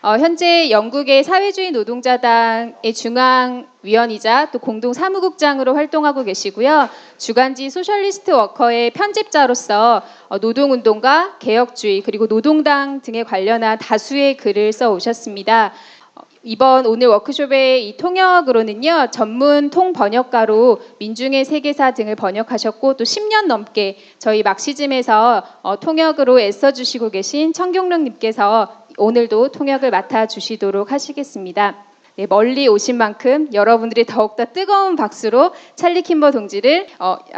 현재 영국의 사회주의 노동자당의 중앙위원이자 또 공동 사무국장으로 활동하고 계시고요. 주간지 소셜리스트 워커의 편집자로서 노동운동과 개혁주의 그리고 노동당 등에 관련한 다수의 글을 써 오셨습니다. 이번 오늘 워크숍의 이 통역으로는요, 전문 통번역가로 민중의 세계사 등을 번역하셨고 또 10년 넘게 저희 막시즘에서 통역으로 애써주시고 계신 청경릉님께서 오늘도 통역을 맡아주시도록 하시겠습니다. 네, 멀리 오신 만큼 여러분들이 더욱더 뜨거운 박수로 찰리 킴버 동지를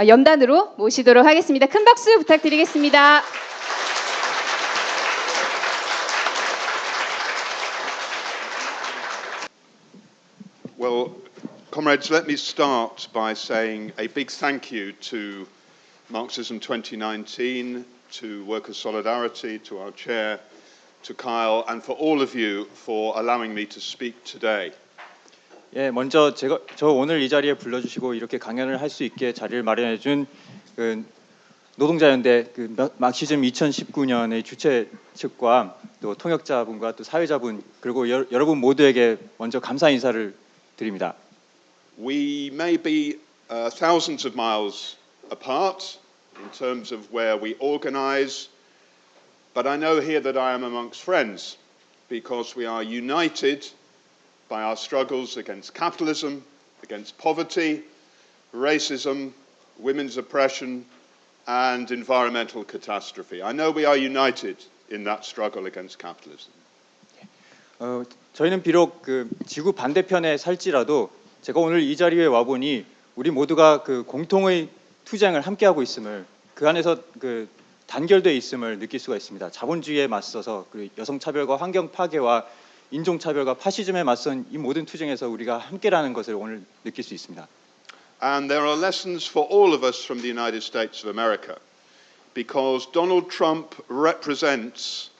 연단으로 모시도록 하겠습니다. 큰 박수 부탁드리겠습니다. Well, comrades, let me start by saying a big thank you to Marxism 2019, to Workers' Solidarity, to our chair, to Kyle, and for all of you for allowing me to speak today. 예, 먼저 저 오늘 이 자리에 불러주시고 이렇게 강연을 할 수 있게 자리를 마련해준 노동자연대 막시즘 2019년의 주최 측과 또 통역자분과 또 사회자분 그리고 여러분 모두에게 먼저 감사 인사를 드립니다. We may be thousands of miles apart in terms of where we organize, but I know here that I am amongst friends because we are united by our struggles against capitalism, against poverty, racism, women's oppression, and environmental catastrophe. I know we are united in that struggle against capitalism. 저희는 비록 지구 반대편에 살지라도 제가 오늘 이 자리에 와 보니 우리 모두가 공통의 투쟁을 함께하고 있음을 그 안에서 단결되어 있음을 느낄 수가 있습니다. 자본주의에 맞서서 여성 차별과 환경 파괴와 인종 차별과 파시즘에 맞선 이 모든 투쟁에서 우리가 함께라는 것을 오늘 느낄 수 있습니다. And there are lessons for all of us from the United States of America, because Donald Trump represents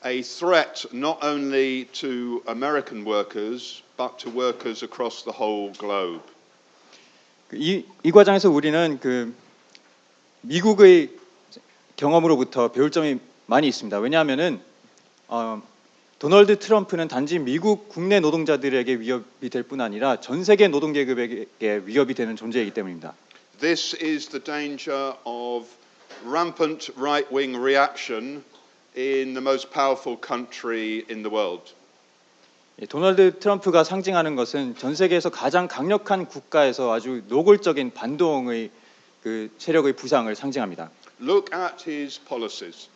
a threat not only to American workers, but to workers across the whole globe. 이 과정에서 우리는 미국의 경험으로부터 배울 점이 많이 있습니다. 왜냐하면은 도널드 트럼프는 단지 미국 국내 노동자들에게 위협이 될 뿐 아니라 전 세계 노동 계급에게 위협이 되는 존재이기 때문입니다. This is the danger of rampant right-wing reaction in the most powerful country in the world. 도널드 트럼프가 상징하는 것은 전 세계에서 가장 강력한 국가에서 아주 노골적인 반동의 세력의 부상을 상징합니다. Look at his policies.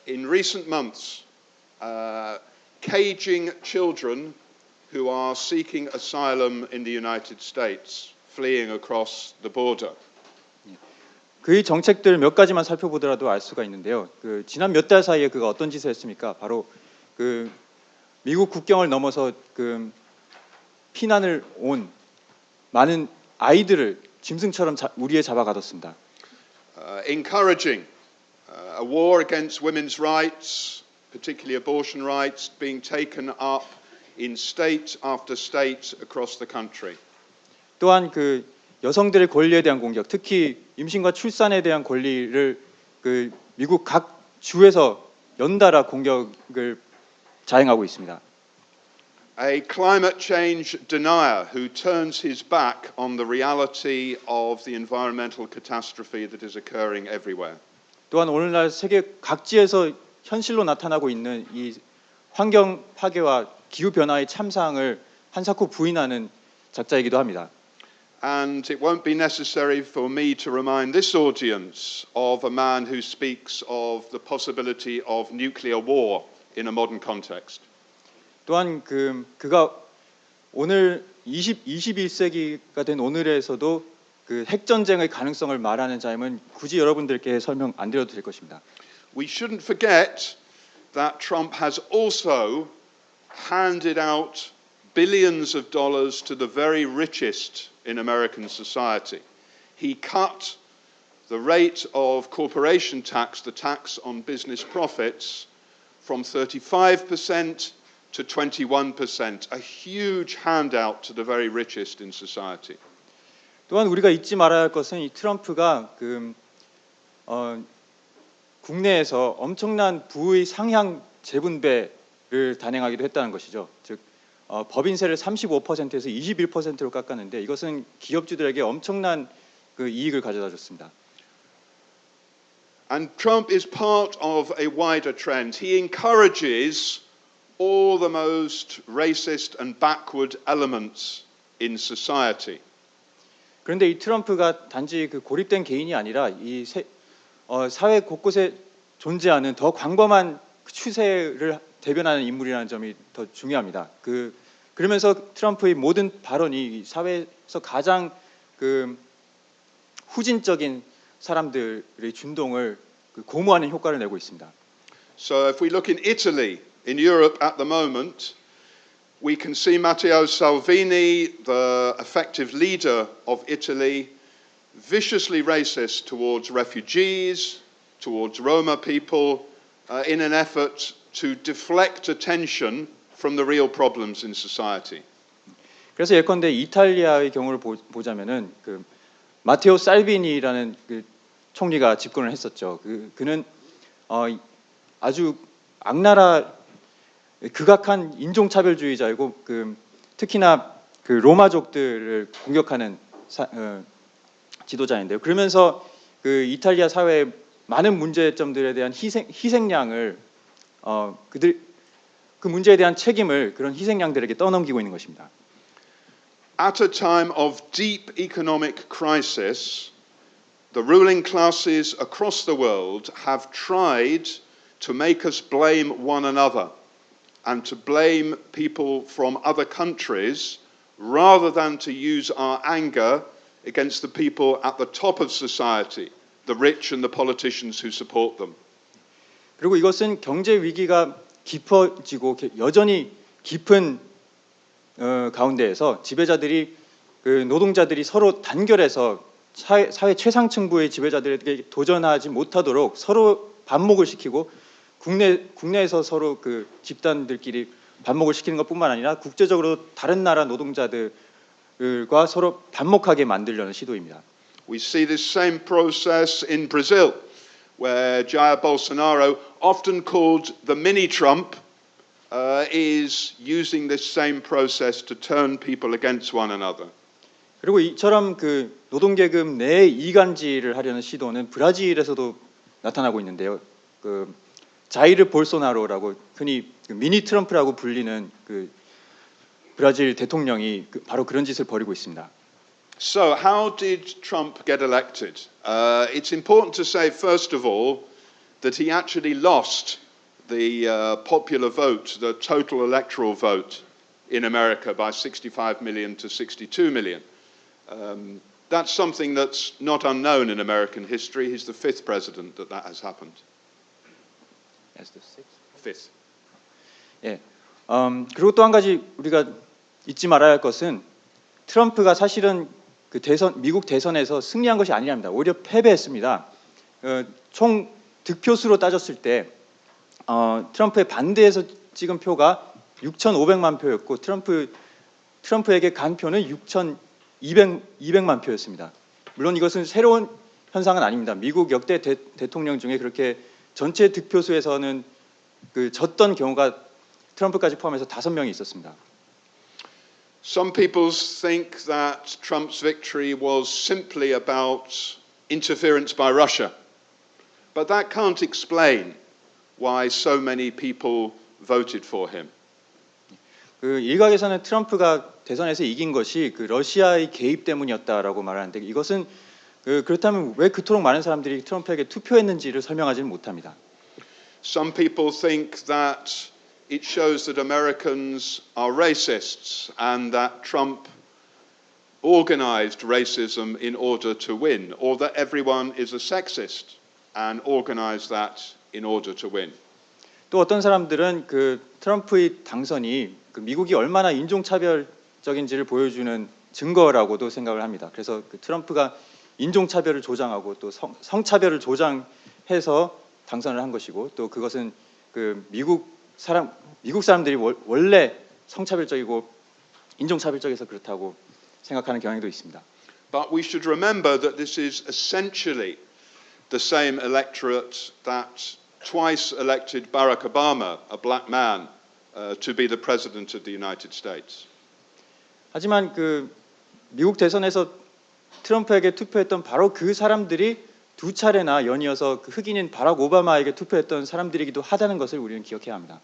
In recent months, caging children who are seeking asylum in the United States, fleeing across the border. 그의 정책들 몇 가지만 살펴보더라도 알 수가 있는데요. 지난 몇 달 사이에 그가 어떤 짓을 했습니까? 바로 미국 국경을 넘어서 피난을 온 많은 아이들을 짐승처럼 우리에 잡아가뒀습니다. Encouraging a war against women's rights, particularly abortion rights, being taken up in state after state across the country. 또한 여성들의 권리에 대한 공격, 특히 임신과 출산에 대한 권리를 미국 각 주에서 연달아 공격을 자행하고 있습니다. A climate change denier who turns his back on the reality of the environmental catastrophe that is occurring everywhere. 또한 오늘날 세계 각지에서 현실로 나타나고 있는 이 환경 파괴와 기후 변화의 참상을 한사코 부인하는 작자이기도 합니다. And it won't be necessary for me to remind this audience of a man who speaks of the possibility of nuclear war in a modern context. 또한 그가 오늘 21세기가 된 오늘에서도 핵전쟁의 가능성을 말하는 자임은 굳이 여러분들께 설명 안 드려도 될 것입니다. We shouldn't forget that Trump has also handed out billions of dollars to the very richest in American society. He cut the rate of corporation tax, the tax on business profits, from 35% to 21%, a huge handout to the very richest in society. 또한 우리가 잊지 말아야 할 것은 이 트럼프가 국내에서 엄청난 부의 상향 재분배 단행하기도 했다는 것이죠. 즉 법인세를 35%에서 21%로 깎았는데 이것은 기업주들에게 엄청난 그 이익을 가져다 줬습니다. And Trump is part of a wider trend. He encourages all the most racist and backward elements in society. 그런데 이 트럼프가 단지 그 고립된 개인이 아니라 이 사회 곳곳에 존재하는 더 광범한 추세를 대변하는 인물이라는 점이 더 중요합니다. 그러면서 트럼프의 모든 발언이 사회에서 가장 그 후진적인 사람들의 준동을 고무하는 효과를 내고 있습니다. So if we look in Italy, in Europe at the moment, we can see Matteo Salvini, the effective leader of Italy, viciously racist towards refugees, towards Roma people, in an effort to deflect attention from the real problems in society. 그래서 예컨대 이탈리아의 경우를 보자면은 그 마테오 살비니라는 그 총리가 집권을 했었죠. 그는 아주 악랄한 극악한 인종차별주의자이고 특히나 그 로마족들을 공격하는 지도자인데요. 그러면서 그 이탈리아 사회의 많은 문제점들에 대한 희생양을 그 문제에 대한 책임을 그런 희생양들에게 떠넘기고 있는 것입니다. At a time of deep economic crisis, the ruling classes across the world have tried to make us blame one another and to blame people from other countries rather than to use our anger against the people at the top of society, the rich and the politicians who support them. 그리고 이것은 경제 위기가 깊어지고 여전히 깊은 가운데에서 지배자들이 노동자들이 서로 단결해서 사회 최상층부의 지배자들에게 도전하지 못하도록 서로 반목을 시키고 국내에서 서로 그 집단들끼리 반목을 시키는 것뿐만 아니라 국제적으로 다른 나라 노동자들과 서로 반목하게 만들려는 시도입니다. We see this same process in Brazil, where Jair Bolsonaro, often called the mini-Trump, is using this same process to turn people against one another. 그리고 이처럼 그 노동계급 내 이간질을 하려는 시도는 브라질에서도 나타나고 있는데요. 그 자이르 볼소나로라고 흔히 미니 트럼프라고 불리는 그 브라질 대통령이 바로 그런 짓을 벌이고 있습니다. So how did Trump get elected? It's important to say, first of all, that he actually lost the popular vote, the total electoral vote in America by 65 million to 62 million. That's something that's not unknown in American history. He's the fifth president that has happened. As the sixth. Fifth. 예. 그리고 또 한 가지 우리가 잊지 말아야 할 것은 트럼프가 사실은 그 미국 대선에서 승리한 것이 아니랍니다. 오히려 패배했습니다. 총 득표수로 따졌을 때 트럼프의 반대에서 찍은 표가 6,500만 표였고 트럼프에게 간 표는 6,200만 표였습니다. 물론 이것은 새로운 현상은 아닙니다. 미국 역대 대통령 중에 그렇게 전체 득표수에서는 그 졌던 경우가 트럼프까지 포함해서 5명이 있었습니다. Some people think that Trump's victory was simply about interference by Russia, but that can't explain why so many people voted for him. 그 일각에서는 트럼프가 대선에서 이긴 것이 그 러시아의 개입 때문이었다라고 말하는데 이것은 그렇다면 왜 그토록 많은 사람들이 트럼프에게 투표했는지를 설명하지는 못합니다. Some people think that it shows that Americans are racists and that Trump organized racism in order to win, or that everyone is a sexist and organized that in order to win. 또 어떤 사람들은 그 트럼프의 당선이 그 미국이 얼마나 인종차별적인지를 보여주는 증거라고도 생각을 합니다. 그래서 그 트럼프가 인종차별을 조장하고 또 성차별을 조장해서 당선을 한 것이고 또 그것은 그 미국 사람들이 원래 성차별적이고 인종차별적이어서 그렇다고 생각하는 경향도 있습니다. But we should remember that this is essentially the same electorate that twice elected Barack Obama, a black man, to be the president of the United States. 하지만 그 미국 대선에서 트럼프에게 투표했던 바로 그 사람들이 두 차례나 연이어서 그 흑인인 바락 오바마에게 투표했던 사람들이기도 하다는 것을 우리는 기억해야 합니다.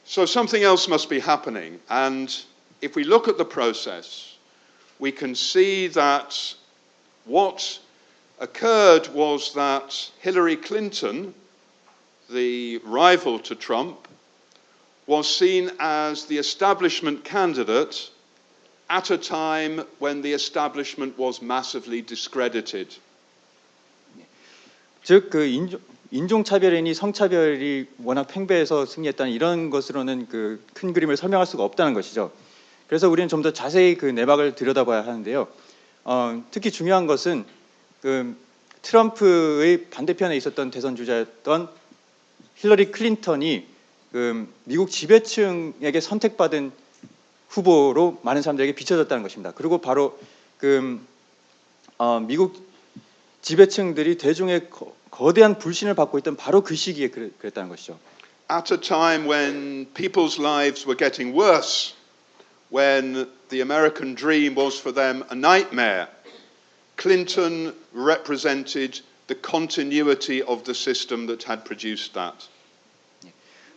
So something else must be happening, and if we look at the process, we can see that what occurred was that Hillary Clinton, the rival to Trump, was seen as the establishment candidate at a time when the establishment was massively discredited. 즉 그 인종차별이니 성차별이 워낙 팽배해서 승리했다는 이런 것으로는 그 큰 그림을 설명할 수가 없다는 것이죠. 그래서 우리는 좀 더 자세히 그 내막을 들여다봐야 하는데요. 특히 중요한 것은 그 트럼프의 반대편에 있었던 대선 주자였던 힐러리 클린턴이 그 미국 지배층에게 선택받은 후보로 많은 사람들에게 비춰졌다는 것입니다. 그리고 바로 그 미국 지배층들이 대중의 거대한 불신을 받고 있던 바로 그 시기에 그랬다는 것이죠. At a time when people's lives were getting worse, when the American dream was for them a nightmare, Clinton represented the continuity of the system that had produced that.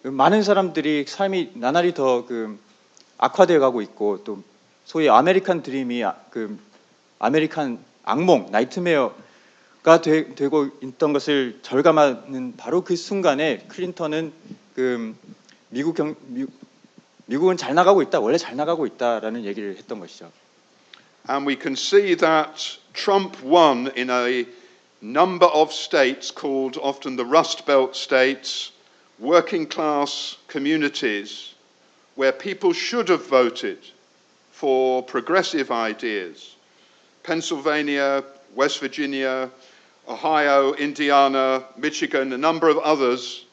많은 사람들이 삶이 나날이 더 그 악화되어 가고 있고 또 소위 아메리칸 드림이 그 아메리칸 악몽, 나이트메어가 되고 있던 것을 절감하는 바로 그 순간에 클린턴은 그 미국은 잘 나가고 있다, 원래 잘 나가고 있다라는 얘기를 했던 것이죠. And we can see that Trump won in a number of states called often the Rust Belt states, working class communities, where people should have voted for progressive ideas. Pennsylvania, West Virginia, Ohio, Indiana, Michigan, a number of others,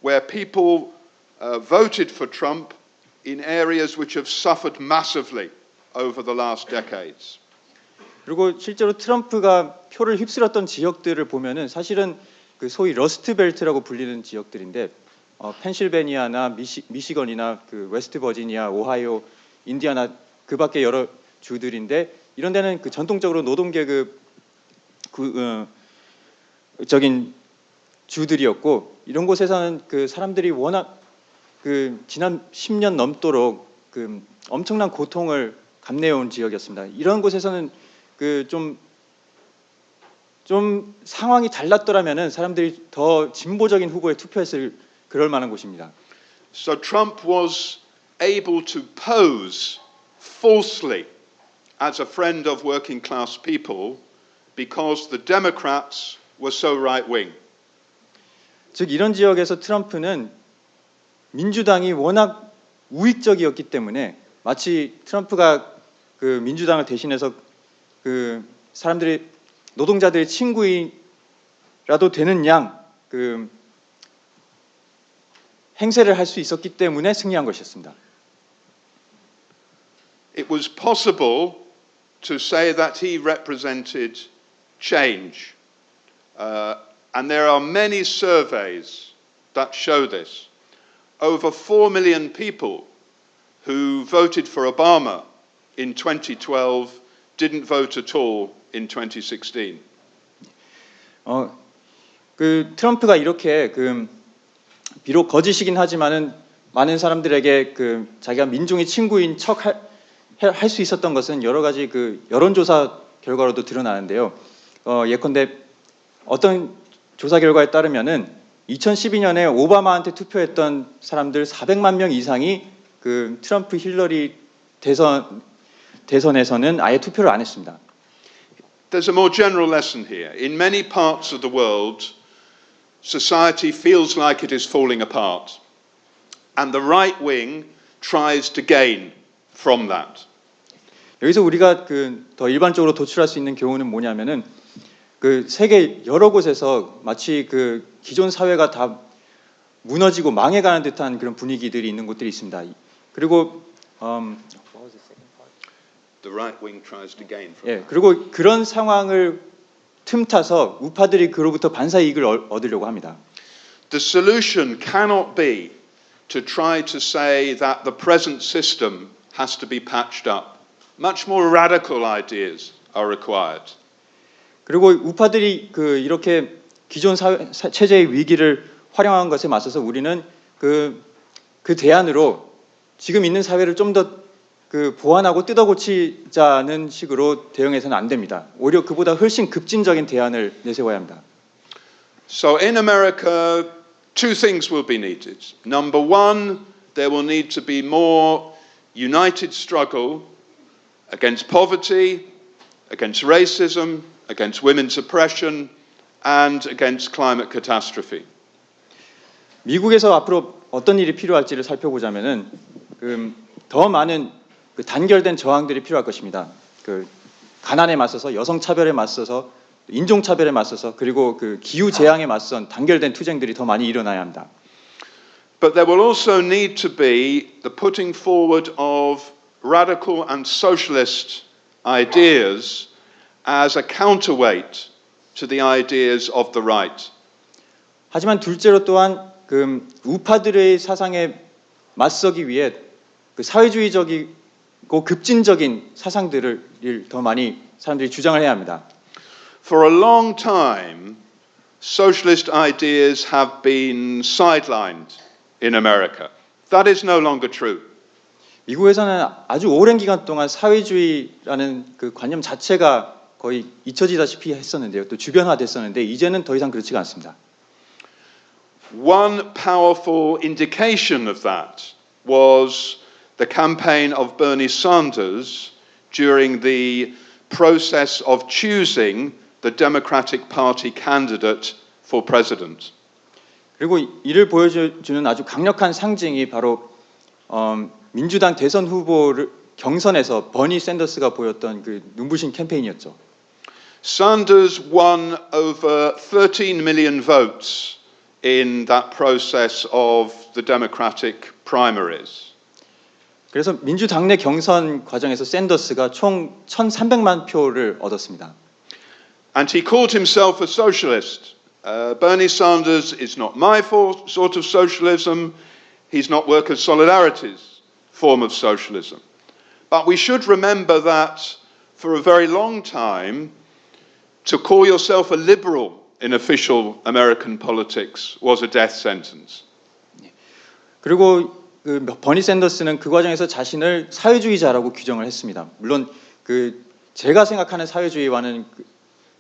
where people voted for Trump in areas which have suffered massively over the last decades. 그리고 실제로 트럼프가 표를 휩쓸었던 지역들을 보면은 사실은 그 소위 러스트 벨트라고 불리는 지역들인데 펜실베니아나 미시건이나 그 웨스트 버지니아, 오하이오, 인디아나 그밖에 여러 주들인데 이런 데는 그 전통적으로 노동 계급 적인 주들이었고 이런 곳에서는 그 사람들이 워낙 그 지난 10년 넘도록 그 엄청난 고통을 감내해온 지역이었습니다. 이런 곳에서는 그 좀 상황이 달랐더라면은 사람들이 더 진보적인 후보에 투표했을 그럴 만한 곳입니다. So Trump was able to pose falsely as a friend of working class people because the Democrats were so right-wing. 즉 이런 지역에서 트럼프는 민주당이 워낙 우익적이었기 때문에 마치 트럼프가 그 민주당을 대신해서 그 사람들이 노동자들의 친구이라도 되는 양 그 행세를 할 수 있었기 때문에 승리한 것이었습니다. It was possible to say that he represented change. And there are many surveys that show this. Over 4 million people who voted for Obama in 2012 didn't vote at all in 2016. 그 트럼프가 이렇게 그 비록 거짓이긴 하지만은 많은 사람들에게 그 자기가 민중의 친구인 척 할 수 있었던 것은 여러 가지 그 여론조사 결과로도 드러나는데요. 예컨대 어떤 조사 결과에 따르면은 2012년에 오바마한테 투표했던 사람들 400만 명 이상이 그 트럼프 힐러리 대선에서는 아예 투표를 안 했습니다. There's a more general lesson here. In many parts of the world, society feels like it is falling apart, and the right wing tries to gain from that. 여기서 우리가 그 더 일반적으로 도출할 수 있는 교훈은 뭐냐면은 그 세계 여러 곳에서 마치 그 기존 사회가 다 무너지고 망해가는 듯한 그런 분위기들이 있는 곳들이 있습니다. 그리고 The right wing tries to gain from that. 그리고 그런 상황을 틈타서 우파들이 그로부터 반사 이익을 얻으려고 합니다. The solution cannot be to try to say that the present system has to be patched up. Much more radical ideas are required. 그리고 우파들이 이렇게 기존 체제의 위기를 활용한 것에 맞서서 우리는 그 대안으로 지금 있는 사회를 좀 더 보완하고 뜯어고치자는 식으로 대응해서는 안 됩니다. 오히려 그보다 훨씬 급진적인 대안을 내세워야 합니다. So in America, two things will be needed. Number one, there will need to be more united struggle against poverty, against racism, against women's oppression, and against climate catastrophe. 미국에서 앞으로 어떤 일이 필요할지를 살펴보자면은 더 많은 단결된 저항들이 필요할 것입니다. 가난에 맞서서, 여성 차별에 맞서서, 인종 차별에 맞서서, 그리고 기후 재앙에 맞선 단결된 투쟁들이 더 많이 일어나야 합니다. But there will also need to be the putting forward of radical and socialist ideas as a counterweight to the ideas of the right. 하지만 둘째로 또한 우파들의 사상에 맞서기 위해 사회주의적이고 급진적인 사상들을 더 많이 사람들이 주장을 해야 합니다. For a long time, socialist ideas have been sidelined in America. That is no longer true. 미국에서는 아주 오랜 기간 동안 사회주의라는 관념 자체가 거의 잊혀지다시피 했었는데요. 또 주변화됐었는데 이제는 더 이상 그렇지가 않습니다. One powerful indication of that was the campaign of Bernie Sanders during the process of choosing the Democratic Party candidate for president. 그리고 이를 보여주는 아주 강력한 상징이 바로 민주당 대선 후보를 경선에서 버니 샌더스가 보였던 눈부신 캠페인이었죠. Sanders won over 13 million votes in that process of the Democratic primaries. 그래서 민주당 내 경선 과정에서 샌더스가 총 1,300만 표를 얻었습니다. And he called himself a socialist. Bernie Sanders is not my sort of socialism. He's not Workers' Solidarity's form of socialism. But we should remember that for a very long time, to call yourself a liberal in official American politics was a death sentence. 그리고 버니 샌더스는 그 과정에서 자신을 사회주의자라고 규정을 했습니다. 물론 제가 생각하는 사회주의와는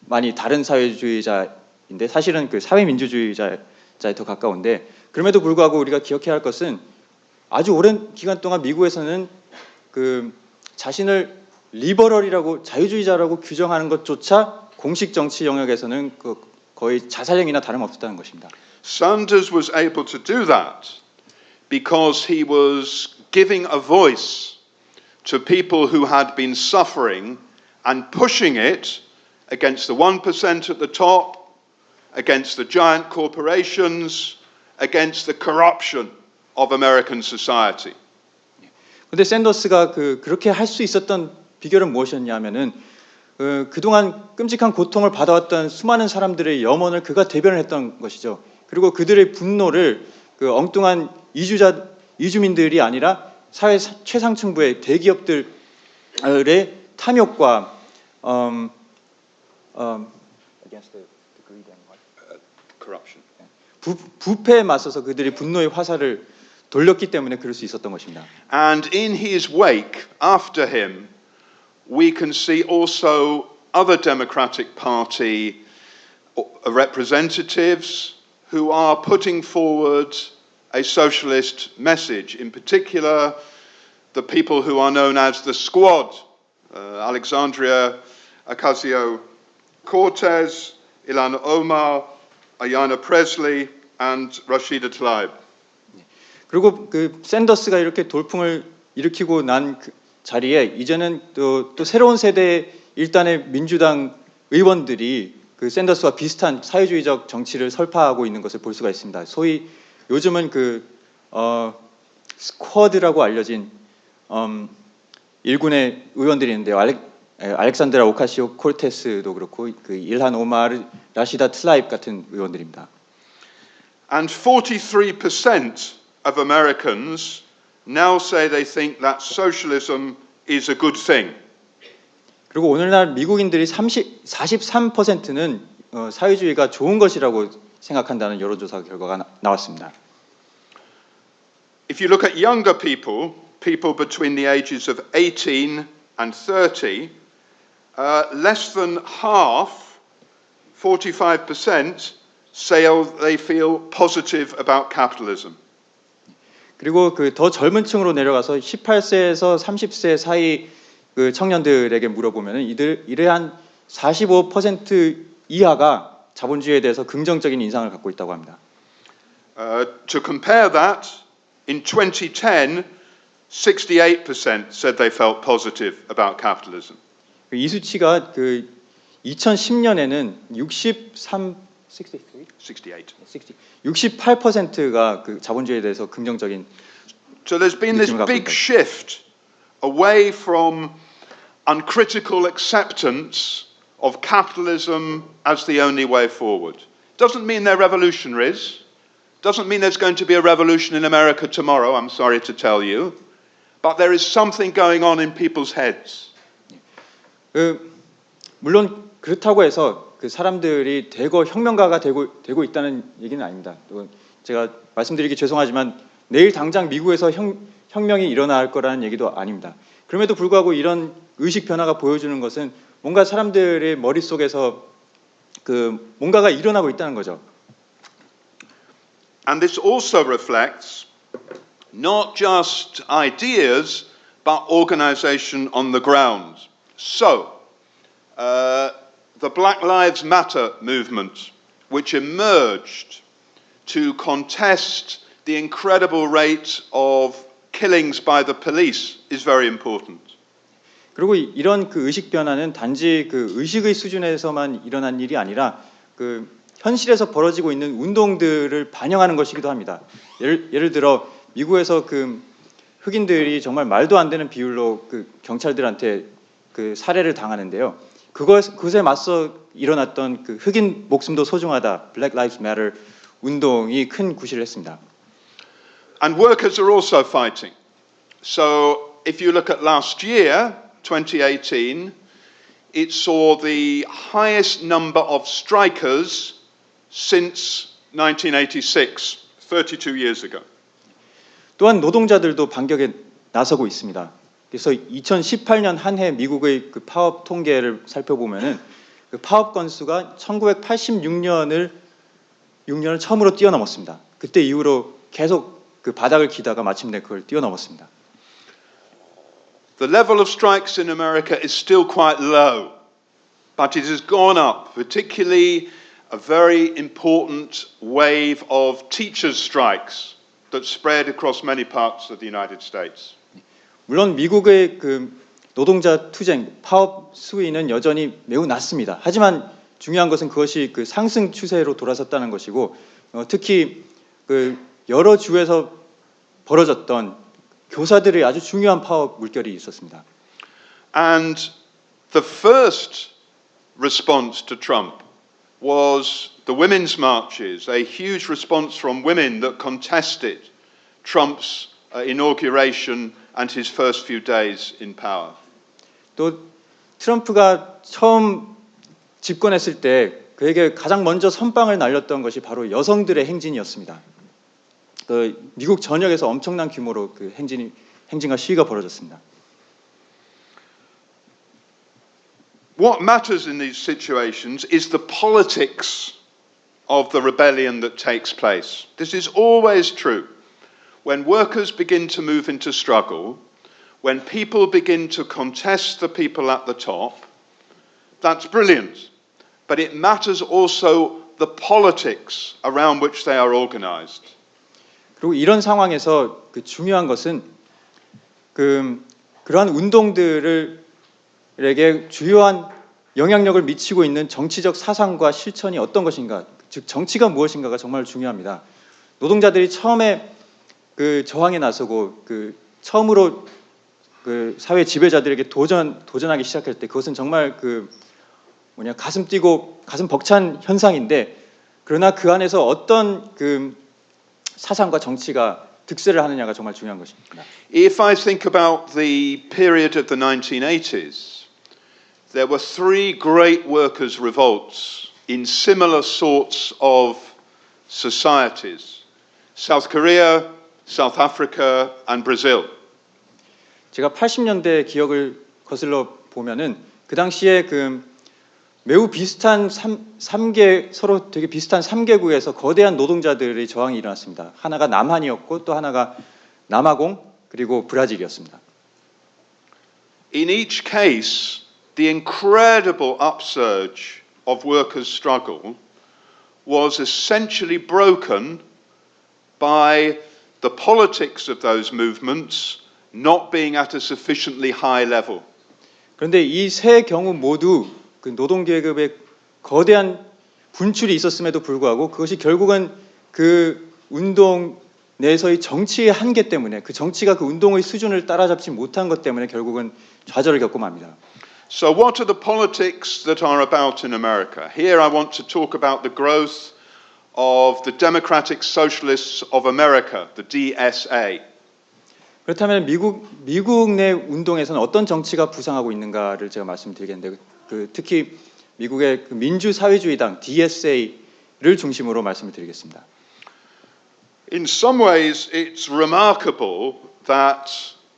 많이 다른 사회주의자인데 사실은 사회민주주의자에 더 가까운데 그럼에도 불구하고 우리가 기억해야 할 것은 아주 오랜 기간 동안 미국에서는 자신을 리버럴이라고 자유주의자라고 규정하는 것조차 공식 정치 영역에서는 거의 자살행위나 다름없었다는 것입니다. Sanders was able to do that because he was giving a voice to people who had been suffering and pushing it against the 1% at the top, against the giant corporations, against the corruption of American society. 그런데 샌더스가 그렇게 할 수 있었던 비결은 무엇이었냐면은 그동안 끔찍한 고통을 받아왔던 수많은 사람들의 염원을 그가 대변을 했던 것이죠. 그리고 그들의 분노를 엉뚱한 이주민들이 아니라 사회 최상층부의 대기업들의 탐욕과 Corruption. 부패에 맞서서 그들이 분노의 화살을 돌렸기 때문에 그럴 수 있었던 것입니다. And in his wake, after him, we can see also other Democratic Party representatives who are putting forward a socialist message. In particular, the people who are known as the Squad, Alexandria Ocasio-Cortez, Ilhan Omar, Ayanna Pressley, and Rashida Tlaib. 그리고 샌더스가 이렇게 돌풍을 일으키고 난 자리에 이제는 또 새로운 세대의 일단의 민주당 의원들이 샌더스와 비슷한 사회주의적 정치를 설파하고 있는 것을 볼 수가 있습니다. 소위 요즘은 스쿼드라고 알려진 일군의 의원들이 있는데요. 알렉산드라 오카시오 콜테스도 그렇고 일한 오마르, 라시다 틀라입 같은 의원들입니다. And 43% of Americans now say they think that socialism is a good thing. 그리고 오늘날 미국인들이 43%는 사회주의가 좋은 것이라고 생각한다는 여론조사 결과가 나왔습니다. If you look at younger people, people between the ages of 18 and 30, less than half, 45%, say they feel positive about capitalism. 그리고 그 더 젊은 층으로 내려가서 18세에서 30세 사이 그 청년들에게 물어보면은 이들의 한 45% 이하가 자본주의에 대해서 긍정적인 인상을 갖고 있다고 합니다. To compare that, in 2010, 68% said they felt positive about capitalism. 이 수치가 그 2010년에는 68%가 그 자본주의에 대해서 긍정적인 So there's been this 느낌을 갖고 big 있다. shift away from uncritical acceptance of capitalism as the only way forward. Doesn't mean they're revolutionaries. Doesn't mean there's going to be a revolution in America tomorrow, I'm sorry to tell you. But there is something going on in people's heads. 물론 그렇다고 해서 그 사람들이 대거 혁명가가 되고 있다는 얘기는 아닙니다. 제가 말씀드리기 죄송하지만 내일 당장 미국에서 혁명이 일어날 거라는 얘기도 아닙니다. 그럼에도 불구하고 이런 의식 변화가 보여주는 것은 뭔가 사람들의 머릿속에서 그 뭔가가 일어나고 있다는 거죠. And this also reflects not just ideas, but organization on the ground. So, the Black Lives Matter movement, which emerged to contest the incredible rate of killings by the police, is very important. 그리고 이런 그 의식 변화는 단지 그 의식의 수준에서만 일어난 일이 아니라 그 현실에서 벌어지고 있는 운동들을 반영하는 것이기도 합니다. 예를 들어 미국에서 그 흑인들이 정말 말도 안 되는 비율로 그 경찰들한테 그 살해를 당하는데요. 그것에 맞서 일어났던 그 흑인 목숨도 소중하다, Black Lives Matter 운동이 큰 구실을 했습니다. And workers are also fighting. So if you look at last year, 2018, it saw the highest number of strikers since 1986, 32 years ago. 또한 노동자들도 반격에 나서고 있습니다. 그래서 2018년 한 해 미국의 그 파업 통계를 살펴보면은 그 파업 건수가 1986년을 처음으로 뛰어넘었습니다. 그때 이후로 계속 그 바닥을 기다가 마침내 그걸 뛰어넘었습니다. The level of strikes in America is still quite low, but it has gone up, particularly a very important wave of teachers' strikes that spread across many parts of the United States. 물론 미국의 그 노동자 투쟁, 파업 수위는 여전히 매우 낮습니다. 하지만 중요한 것은 그것이 그 상승 추세로 돌아섰다는 것이고, 특히 그 여러 주에서 벌어졌던 교사들의 아주 중요한 파업 물결이 있었습니다. And the first response to Trump was the women's marches, a huge response from women that contested Trump's inauguration and his first few days in power. 또 트럼프가 처음 집권했을 때 그에게 가장 먼저 선빵을 날렸던 것이 바로 여성들의 행진이었습니다. 그 미국 전역에서 엄청난 규모로 그 행진과 시위가 벌어졌습니다. What matters in these situations is the politics of the rebellion that takes place. This is always true. When workers begin to move into struggle, when people begin to contest the people at the top, that's brilliant. But it matters also the politics around which they are organized. 그리고 이런 상황에서 그 중요한 것은 그러한 운동들에게 주요한 영향력을 미치고 있는 정치적 사상과 실천이 어떤 것인가, 즉 정치가 무엇인가가 정말 중요합니다. 노동자들이 처음에 그 저항에 나서고 그 처음으로 그 사회 지배자들에게 도전하기 시작할 때 그것은 정말 가슴 뛰고 가슴 벅찬 현상인데, 그러나 그 안에서 어떤 그 사상과 정치가 득세를 하느냐가 정말 중요한 것입니다. If I think about the period of the 1980s, there were three great workers' revolts in similar sorts of societies: South Korea, South Africa, and Brazil. 제가 80년대 기억을 거슬러 보면은 그 당시에 그 매우 비슷한 3개 서로 되게 비슷한 3개국에서 거대한 노동자들의 저항이 일어났습니다. 하나가 남한이었고 또 하나가 남아공 그리고 브라질이었습니다. In each case, the incredible upsurge of workers' struggle was essentially broken by the politics of those movements not being at a sufficiently high level. 그런데 이 세 경우 모두 그 노동 계급의 거대한 분출이 있었음에도 불구하고 그것이 결국은 그 운동 내에서의 정치의 한계 때문에 그 정치가 그 운동의 수준을 따라잡지 못한 것 때문에 결국은 좌절을 겪고 맙니다. So what are the politics that are about in America? Here I want to talk about the growth of the Democratic Socialists of America, the DSA. 그렇다면 미국 내 운동에서는 어떤 정치가 부상하고 있는가를 제가 말씀드리겠는데 특히 미국의 그 민주사회주의당 DSA를 중심으로 말씀을 드리겠습니다. In some ways, it's remarkable that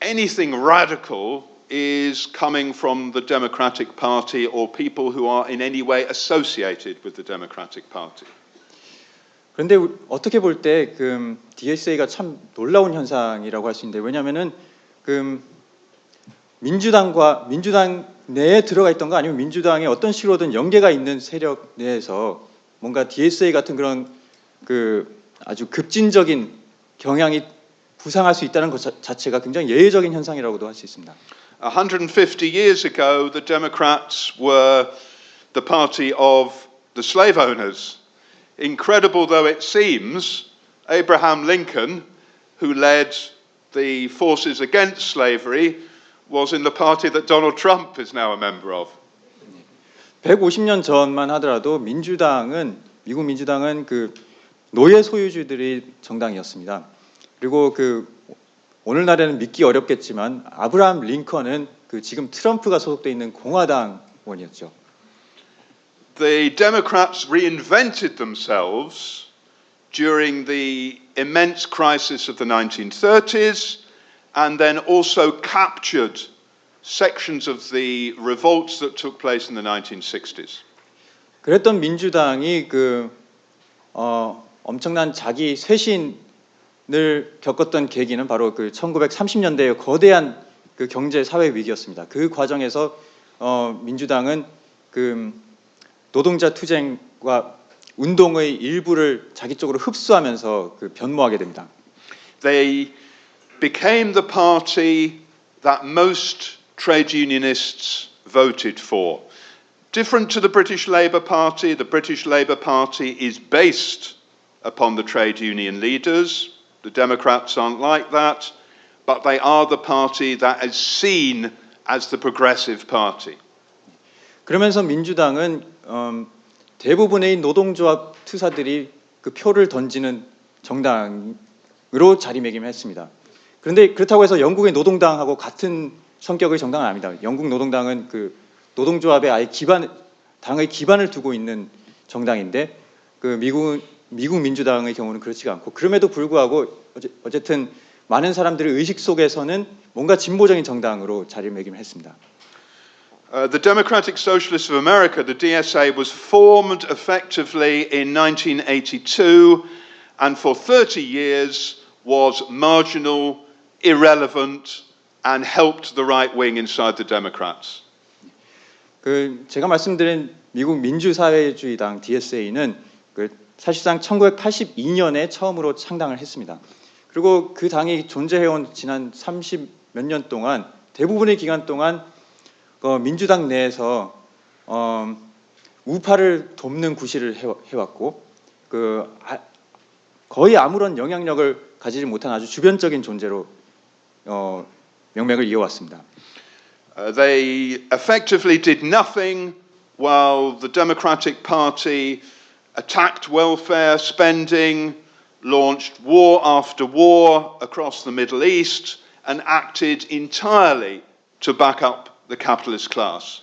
anything radical is coming from the Democratic Party or people who are in any way associated with the Democratic Party. 그런데 어떻게 볼 때 그 DSA가 참 놀라운 현상이라고 할 수 있는데 왜냐하면은 그 민주당 내에 들어가 있던가 아니면 민주당에 어떤 식으로든 연계가 있는 세력 내에서 뭔가 DSA 같은 그런 그 아주 급진적인 경향이 부상할 수 있다는 것 자체가 굉장히 예외적인 현상이라고도 할 수 있습니다. 150 years ago, the Democrats were the party of the slave owners. Incredible though it seems, Abraham Lincoln, who led the forces against slavery, was in the party that Donald Trump is now a member of. 150년 전만 하더라도 미국 민주당은 그 노예 소유주들의 정당이었습니다. 그리고 그 오늘날에는 믿기 어렵겠지만 아브라함 링컨은 그 지금 트럼프가 소속돼 있는 공화당원이었죠. The Democrats reinvented themselves during the immense crisis of the 1930s and then also captured sections of the revolts that took place in the 1960s. 그랬던 민주당이 엄청난 자기 쇄신을 겪었던 계기는 바로 그 1930년대의 거대한 그 경제 사회 위기였습니다. 그 과정에서 민주당은 그 노동자 투쟁과 운동의 일부를 자기 쪽으로 흡수하면서 그 변모하게 됩니다. They became the party that most trade unionists voted for. Different to the British Labour Party, the British Labour Party is based upon the trade union leaders. The Democrats aren't like that, but they are the party that is seen as the progressive party. 그러면서 민주당은 대부분의 노동조합 투사들이 그 표를 던지는 정당으로 자리매김했습니다. 그런데 그렇다고 해서 영국의 노동당하고 같은 성격의 정당은 아닙니다. 영국 노동당은 그 노동조합의 아예 당의 기반을 두고 있는 정당인데 그 미국 민주당의 경우는 그렇지가 않고 그럼에도 불구하고 어쨌든 많은 사람들의 의식 속에서는 뭔가 진보적인 정당으로 자리매김했습니다. The Democratic Socialists of America, the DSA, was formed effectively in 1982 and for 30 years was marginal, irrelevant and helped the right wing inside the Democrats. 그 제가 말씀드린 미국 민주사회주의당 DSA는 그 사실상 1982년에 처음으로 창당을 했습니다. 그리고 그 당이 존재해온 지난 30 몇 년 동안 대부분의 기간 동안 민주당 내에서 우파를 돕는 구실을 해왔고 거의 아무런 영향력을 가지지 못한 아주 주변적인 존재로 명맥을 이어왔습니다. They effectively did nothing while the Democratic Party attacked welfare spending, launched war after war across the Middle East and acted entirely to back up the capitalist class.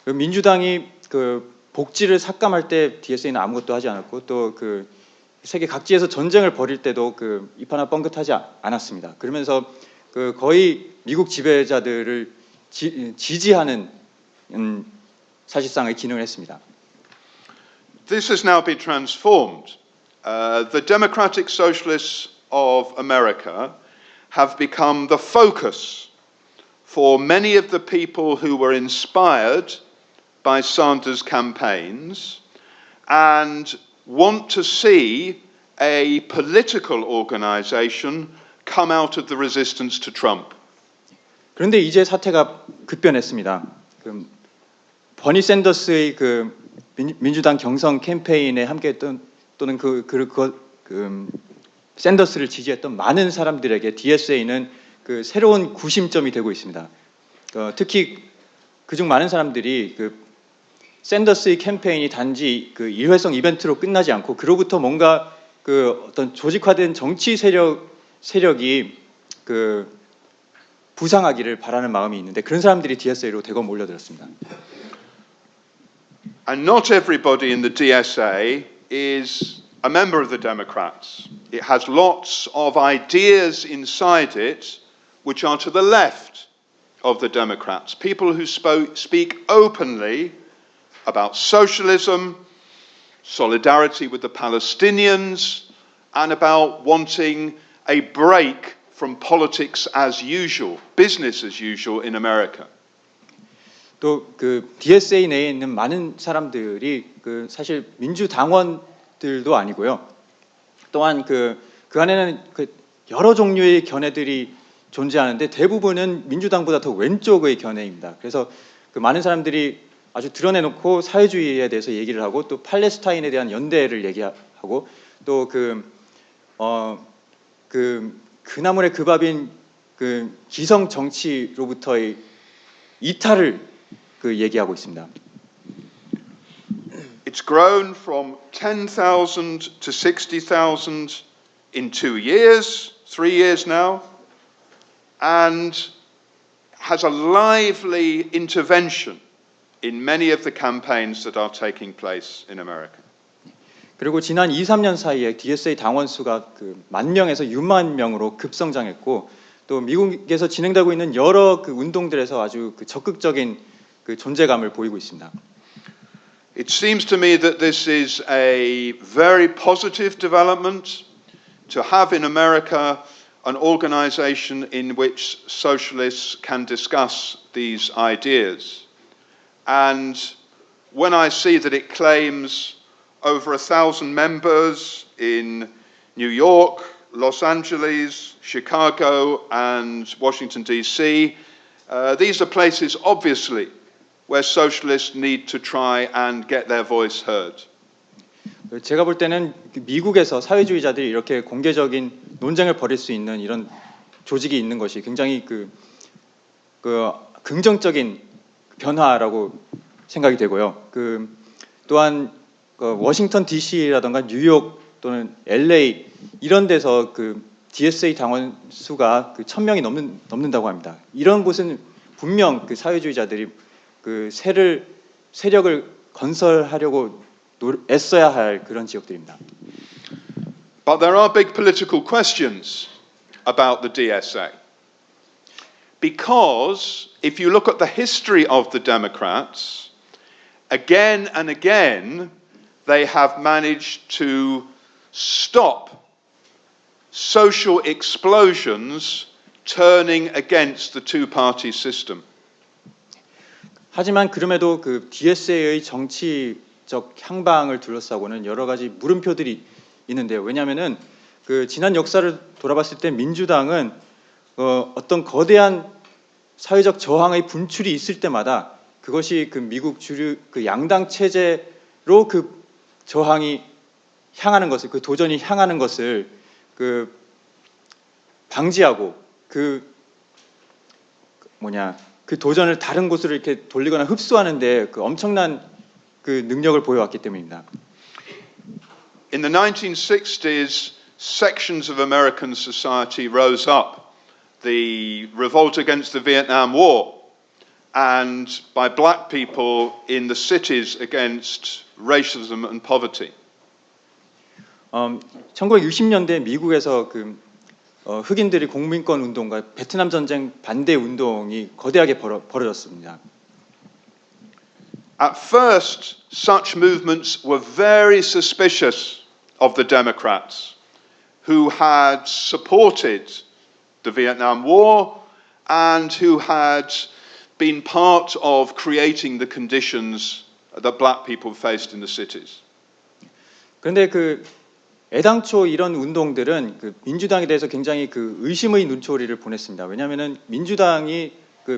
그 민주당이 그 복지를 삭감할 때 DSA는 아무것도 하지 않았고 또 그 세계 각지에서 전쟁을 벌일 때도 그 입 하나 뻥긋하지 않았습니다. 그러면서 그 거의 미국 지배자들을 지지하는 사실상의 기능을 했습니다. This has now been transformed. The Democratic Socialists of America have become the focus for many of the people who were inspired by Sanders' campaigns and want to see a political organization come out of the resistance to Trump. 그런데 이제 사태가 급변했습니다. 그 버니 샌더스의 그 민주당 경선 캠페인에 함께했던 또는 샌더스를 지지했던 많은 사람들에게 DSA는 그 새로운 구심점이 되고 있습니다. 특히 그중 많은 사람들이 그 샌더스의 캠페인이 단지 그 일회성 이벤트로 끝나지 않고 그로부터 뭔가 그 어떤 조직화된 정치 세력이 그 부상하기를 바라는 마음이 있는데 그런 사람들이 DSA로 대거 몰려들었습니다. And not everybody in the DSA is a member of the Democrats. It has lots of ideas inside it which are to the left of the Democrats. People who speak openly about socialism, solidarity with the Palestinians, and about wanting a break from politics as usual, business as usual in America. 또 그 DSA 내에 있는 많은 사람들이 그 사실 민주당원들도 아니고요. 또한 그 안에는 그 여러 종류의 견해들이 존재하는데 대부분은 민주당보다 더 왼쪽의 견해입니다. 그래서 그 많은 사람들이 아주 드러내놓고 사회주의에 대해서 얘기를 하고 또 팔레스타인에 대한 연대를 얘기하고 또 그나물의 그 밥인 그 기성 정치로부터의 이탈을 그 얘기하고 있습니다. It's grown from 10,000 to 60,000 in 2 years, 3 years now, and has a lively intervention in many of the campaigns that are taking place in America. 그리고 지난 2-3년 사이에 DSA 당원 수가 그 10,000명에서 60,000명으로 급성장했고 또 미국에서 진행되고 있는 여러 그 운동들에서 아주 그 적극적인 그 존재감을 보이고 있습니다. It seems to me that this is a very positive development to have in America an organization in which socialists can discuss these ideas. And when I see that it claims over 1,000 members in New York, Los Angeles, Chicago, and Washington, D.C., these are places, obviously, where socialists need to try and get their voice heard. 제가 볼 때는 미국에서 사회주의자들이 이렇게 공개적인 논쟁을 벌일 수 있는 이런 조직이 있는 것이 굉장히 그 긍정적인 변화라고 생각이 되고요. 또한 워싱턴 D.C.라든가 뉴욕 또는 LA 이런 데서 그 DSA 당원 수가 그 1,000명이 넘는다고 합니다. 이런 곳은 분명 그 사회주의자들이 그 세력을 건설하려고 애써야 할 그런 지역들입니다. But there are big political questions about the DSA. Because if you look at the history of the Democrats, again and again, they have managed to stop social explosions turning against the two-party system. 하지만 그럼에도 그 DSA의 정치적 향방을 둘러싸고는 여러 가지 물음표들이 있는데요. 왜냐하면은 그 지난 역사를 돌아봤을 때 민주당은 어떤 거대한 사회적 저항의 분출이 있을 때마다 그것이 그 미국 주류 그 양당 체제로 그 저항이 향하는 것을 그 도전이 향하는 것을 그 방지하고 그 도전을 다른 곳으로 이렇게 돌리거나 흡수하는데 그 엄청난 그 능력을 보여왔기 때문입니다. In the 1960s, sections of American society rose up. The revolt against the Vietnam War, and by black people in the cities against racism and poverty. 1960년대 미국에서 흑인들이 공민권 운동과 베트남 전쟁 반대 운동이 거대하게 벌어졌습니다. At first, such movements were very suspicious of the Democrats, who had supported the Vietnam War and who had been part of creating the conditions that black people faced in the cities. 그런데 애당초 이런 운동들은 민주당에 대해서 굉장히 의심의 눈초리를 보냈습니다. 왜냐하면은 민주당이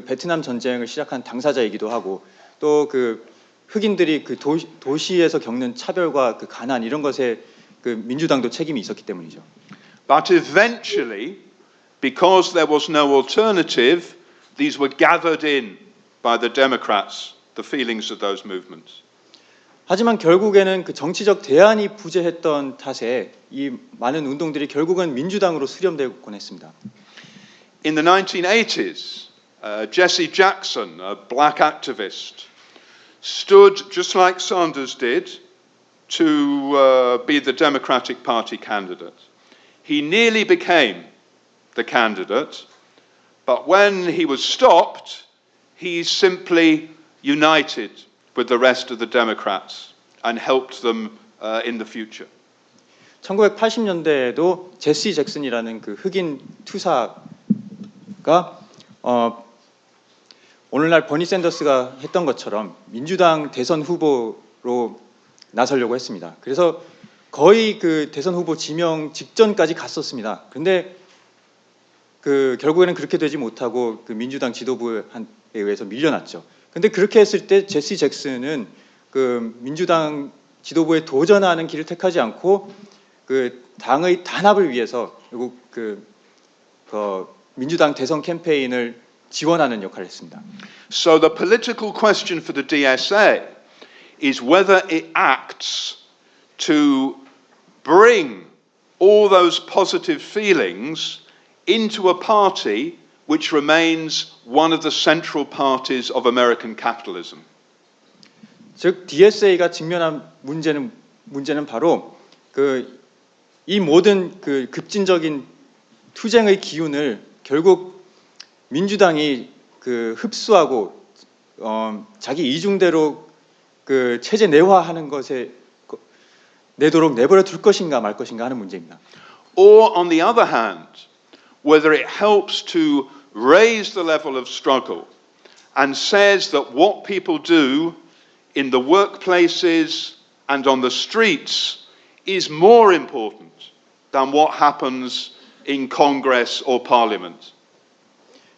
베트남 전쟁을 시작한 당사자이기도 하고 또 흑인들이 도시에서 겪는 차별과 가난 이런 것에 민주당도 책임이 있었기 때문이죠. But eventually, because there was no alternative, these were gathered in by the Democrats, the feelings of those movements. 하지만 결국에는 정치적 대안이 부재했던 탓에 이 많은 운동들이 결국은 민주당으로 수렴되곤 했습니다. In the 1980s, Jesse Jackson, a black activist, stood just like Sanders did to be the Democratic Party candidate. He nearly became the candidate, but when he was stopped, he simply united with the rest of the Democrats and helped them in the future. 1980년대에도 제시 잭슨이라는 흑인 투사가 오늘날 버니 샌더스가 했던 것처럼 민주당 대선 후보로 나서려고 했습니다. 그래서 거의 대선 후보 지명 직전까지 갔었습니다. 그런데 결국에는 그렇게 되지 못하고 민주당 지도부에 의해서 밀려났죠. 근데 그렇게 했을 때 제시 잭슨은 민주당 지도부에 도전하는 길을 택하지 않고 당의 단합을 위해서 그리고 민주당 대선 캠페인을 지원하는 역할을 했습니다. So the political question for the DSA is whether it acts to bring all those positive feelings into a party which remains one of the central parties of American capitalism. 즉 DSA가 직면한 문제는 바로 이 모든 급진적인 투쟁의 기운을 결국 민주당이 흡수하고 자기 이중대로 체제 내화하는 것에 내도록 내버려 둘 것인가 말 것인가 하는 문제입니다. Or on the other hand, whether it helps to raise the level of struggle and says that what people do in the workplaces and on the streets is more important than what happens in Congress or Parliament.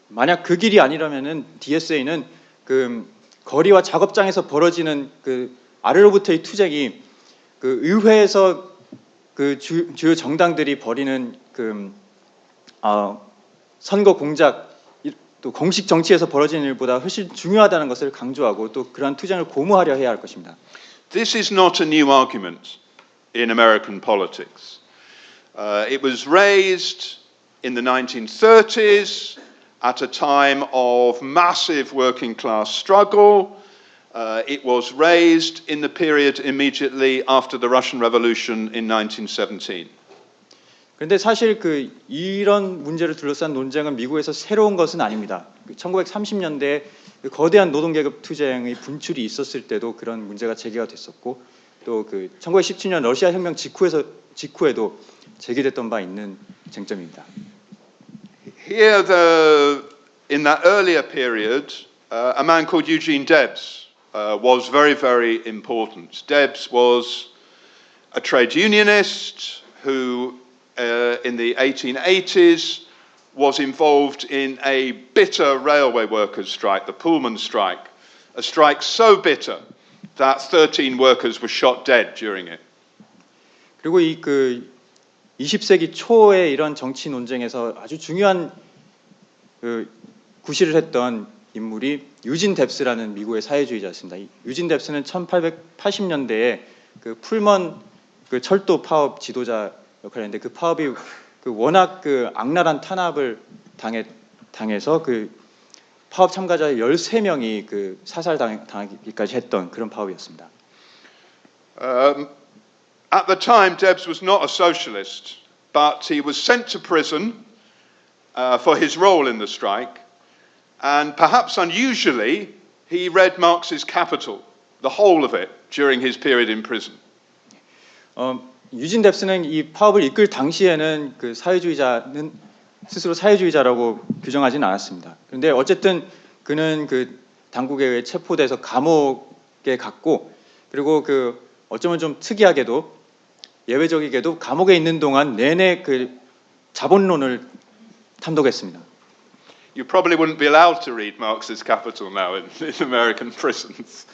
만약 그 길이 아니라면은 DSA는 거리와 작업장에서 벌어지는 아래로부터의 투쟁이 의회에서 주요 정당들이 벌이는 선거 공작 또 공식 정치에서 벌어지는 일보다 훨씬 중요하다는 것을 강조하고 또 그러한 투쟁을 고무하려 해야 할 것입니다. This is not a new argument in American politics. It was raised in the 1930s at a time of massive working class struggle. It was raised in the period immediately after the Russian Revolution in 1917. 그런데 사실 이런 문제를 둘러싼 논쟁은 미국에서 새로운 것은 아닙니다. 1930년대에 거대한 노동계급 투쟁의 분출이 있었을 때도 그런 문제가 제기가 됐었고 또 1917년 러시아 혁명 직후에도 제기됐던 바 있는 쟁점입니다. Here, in that earlier period, a man called Eugene Debs was very, very important. Debs was a trade unionist who, in the 1880s, was involved in a bitter railway workers' strike, the Pullman strike, a strike so bitter that 13 workers were shot dead during it. 그리고 20세기 초에 이런 정치 논쟁에서 아주 중요한 구실을 했던 인물이 유진 뎁스라는 미국의 사회주의자였습니다. 유진 뎁스는 1880년대에 풀먼 그 철도 파업 지도자 역할을 했는데 그 파업이 그 워낙 그 악랄한 탄압을 당해서 그 파업 참가자 13명이 그 사살당하기까지 했던 그런 파업이었습니다. At the time, Debs was not a socialist, but he was sent to prison for his role in the strike, and perhaps unusually, he read Marx's Capital, the whole of it, during his period in prison. 유진 뎁스는 이 파업을 이끌 당시에는 그 사회주의자는 스스로 사회주의자라고 규정하지는 않았습니다. 그런데 어쨌든 그는 그 당국에 의해 체포돼서 감옥에 갔고, 그리고 그 어쩌면 좀 특이하게도 예외적이게도 감옥에 있는 동안 내내 그 자본론을 탐독했습니다. You probably wouldn't be allowed to read Marx's Capital now in American prisons.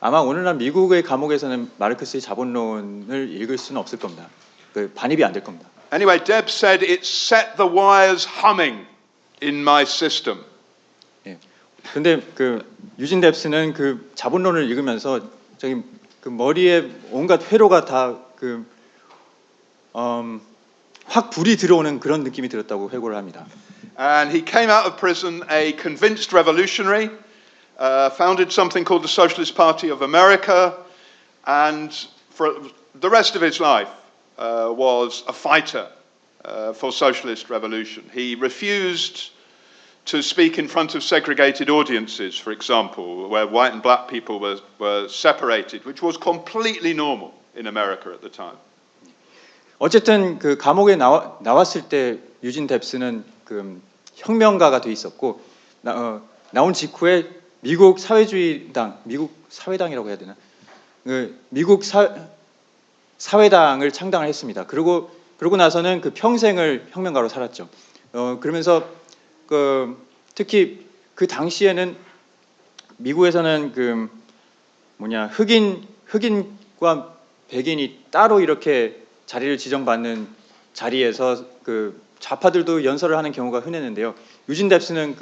아마 오늘날 미국의 감옥에서는 마르크스의 자본론을 읽을 수는 없을 겁니다. 그 반입이 안 될 겁니다. Anyway, Debs said it set the wires humming in my system. 근데 그 유진 뎁스는 그 자본론을 읽으면서 저기 그 머리에 온갖 회로가 다 그 확 불이 들어오는 그런 느낌이 들었다고 회고를 합니다. And he came out of prison a convinced revolutionary, founded something called the Socialist Party of America, and for the rest of his life was a fighter for socialist revolution. He refused to speak in front of segregated audiences, for example, where white and black people were separated, which was completely normal in America at the time. 어쨌든 그 감옥에 나왔을 때 유진 뎁스는 그 혁명가가 돼 있었고 나온 직후에 미국 사회주의당, 미국 사회당이라고 해야 되나? 그 미국 사회당을 창당을 했습니다. 그러고 나서는 그 평생을 혁명가로 살았죠. 그러면서 그 특히 그 당시에는 미국에서는 그 흑인과 백인이 따로 이렇게 자리를 지정받는 자리에서 그 좌파들도 연설을 하는 경우가 흔했는데요. 유진 뎁스는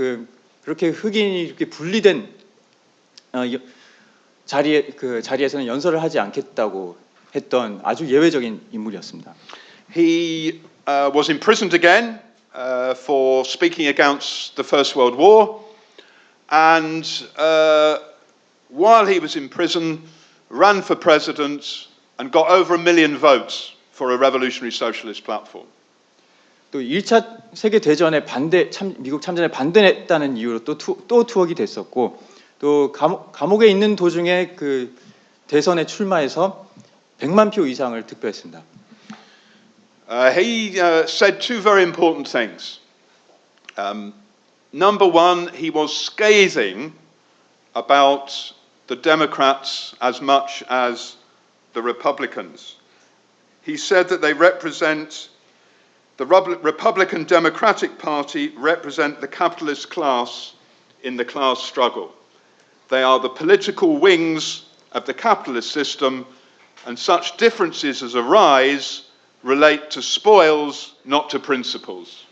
그렇게 흑인이 이렇게 분리된 자리에서는 연설을 하지 않겠다고 했던 아주 예외적인 인물이었습니다. He was imprisoned again for speaking against the First World War, and while he was in prison, ran for president and got over 1 million votes for a revolutionary socialist platform. 또 1차 세계 대전에 미국 참전에 반대했다는 이유로 또 투옥이 됐었고, 또 감옥에 있는 도중에 그 대선에 출마해서 100만 표 이상을 득표했습니다. He said two very important things. Number one, he was scathing about the Democrats as much as the Republicans. He said that they represent the Republican Democratic Party represent the capitalist class in the class struggle. They are the political wings of the capitalist system, and such differences as arise relate to spoils, not to principles.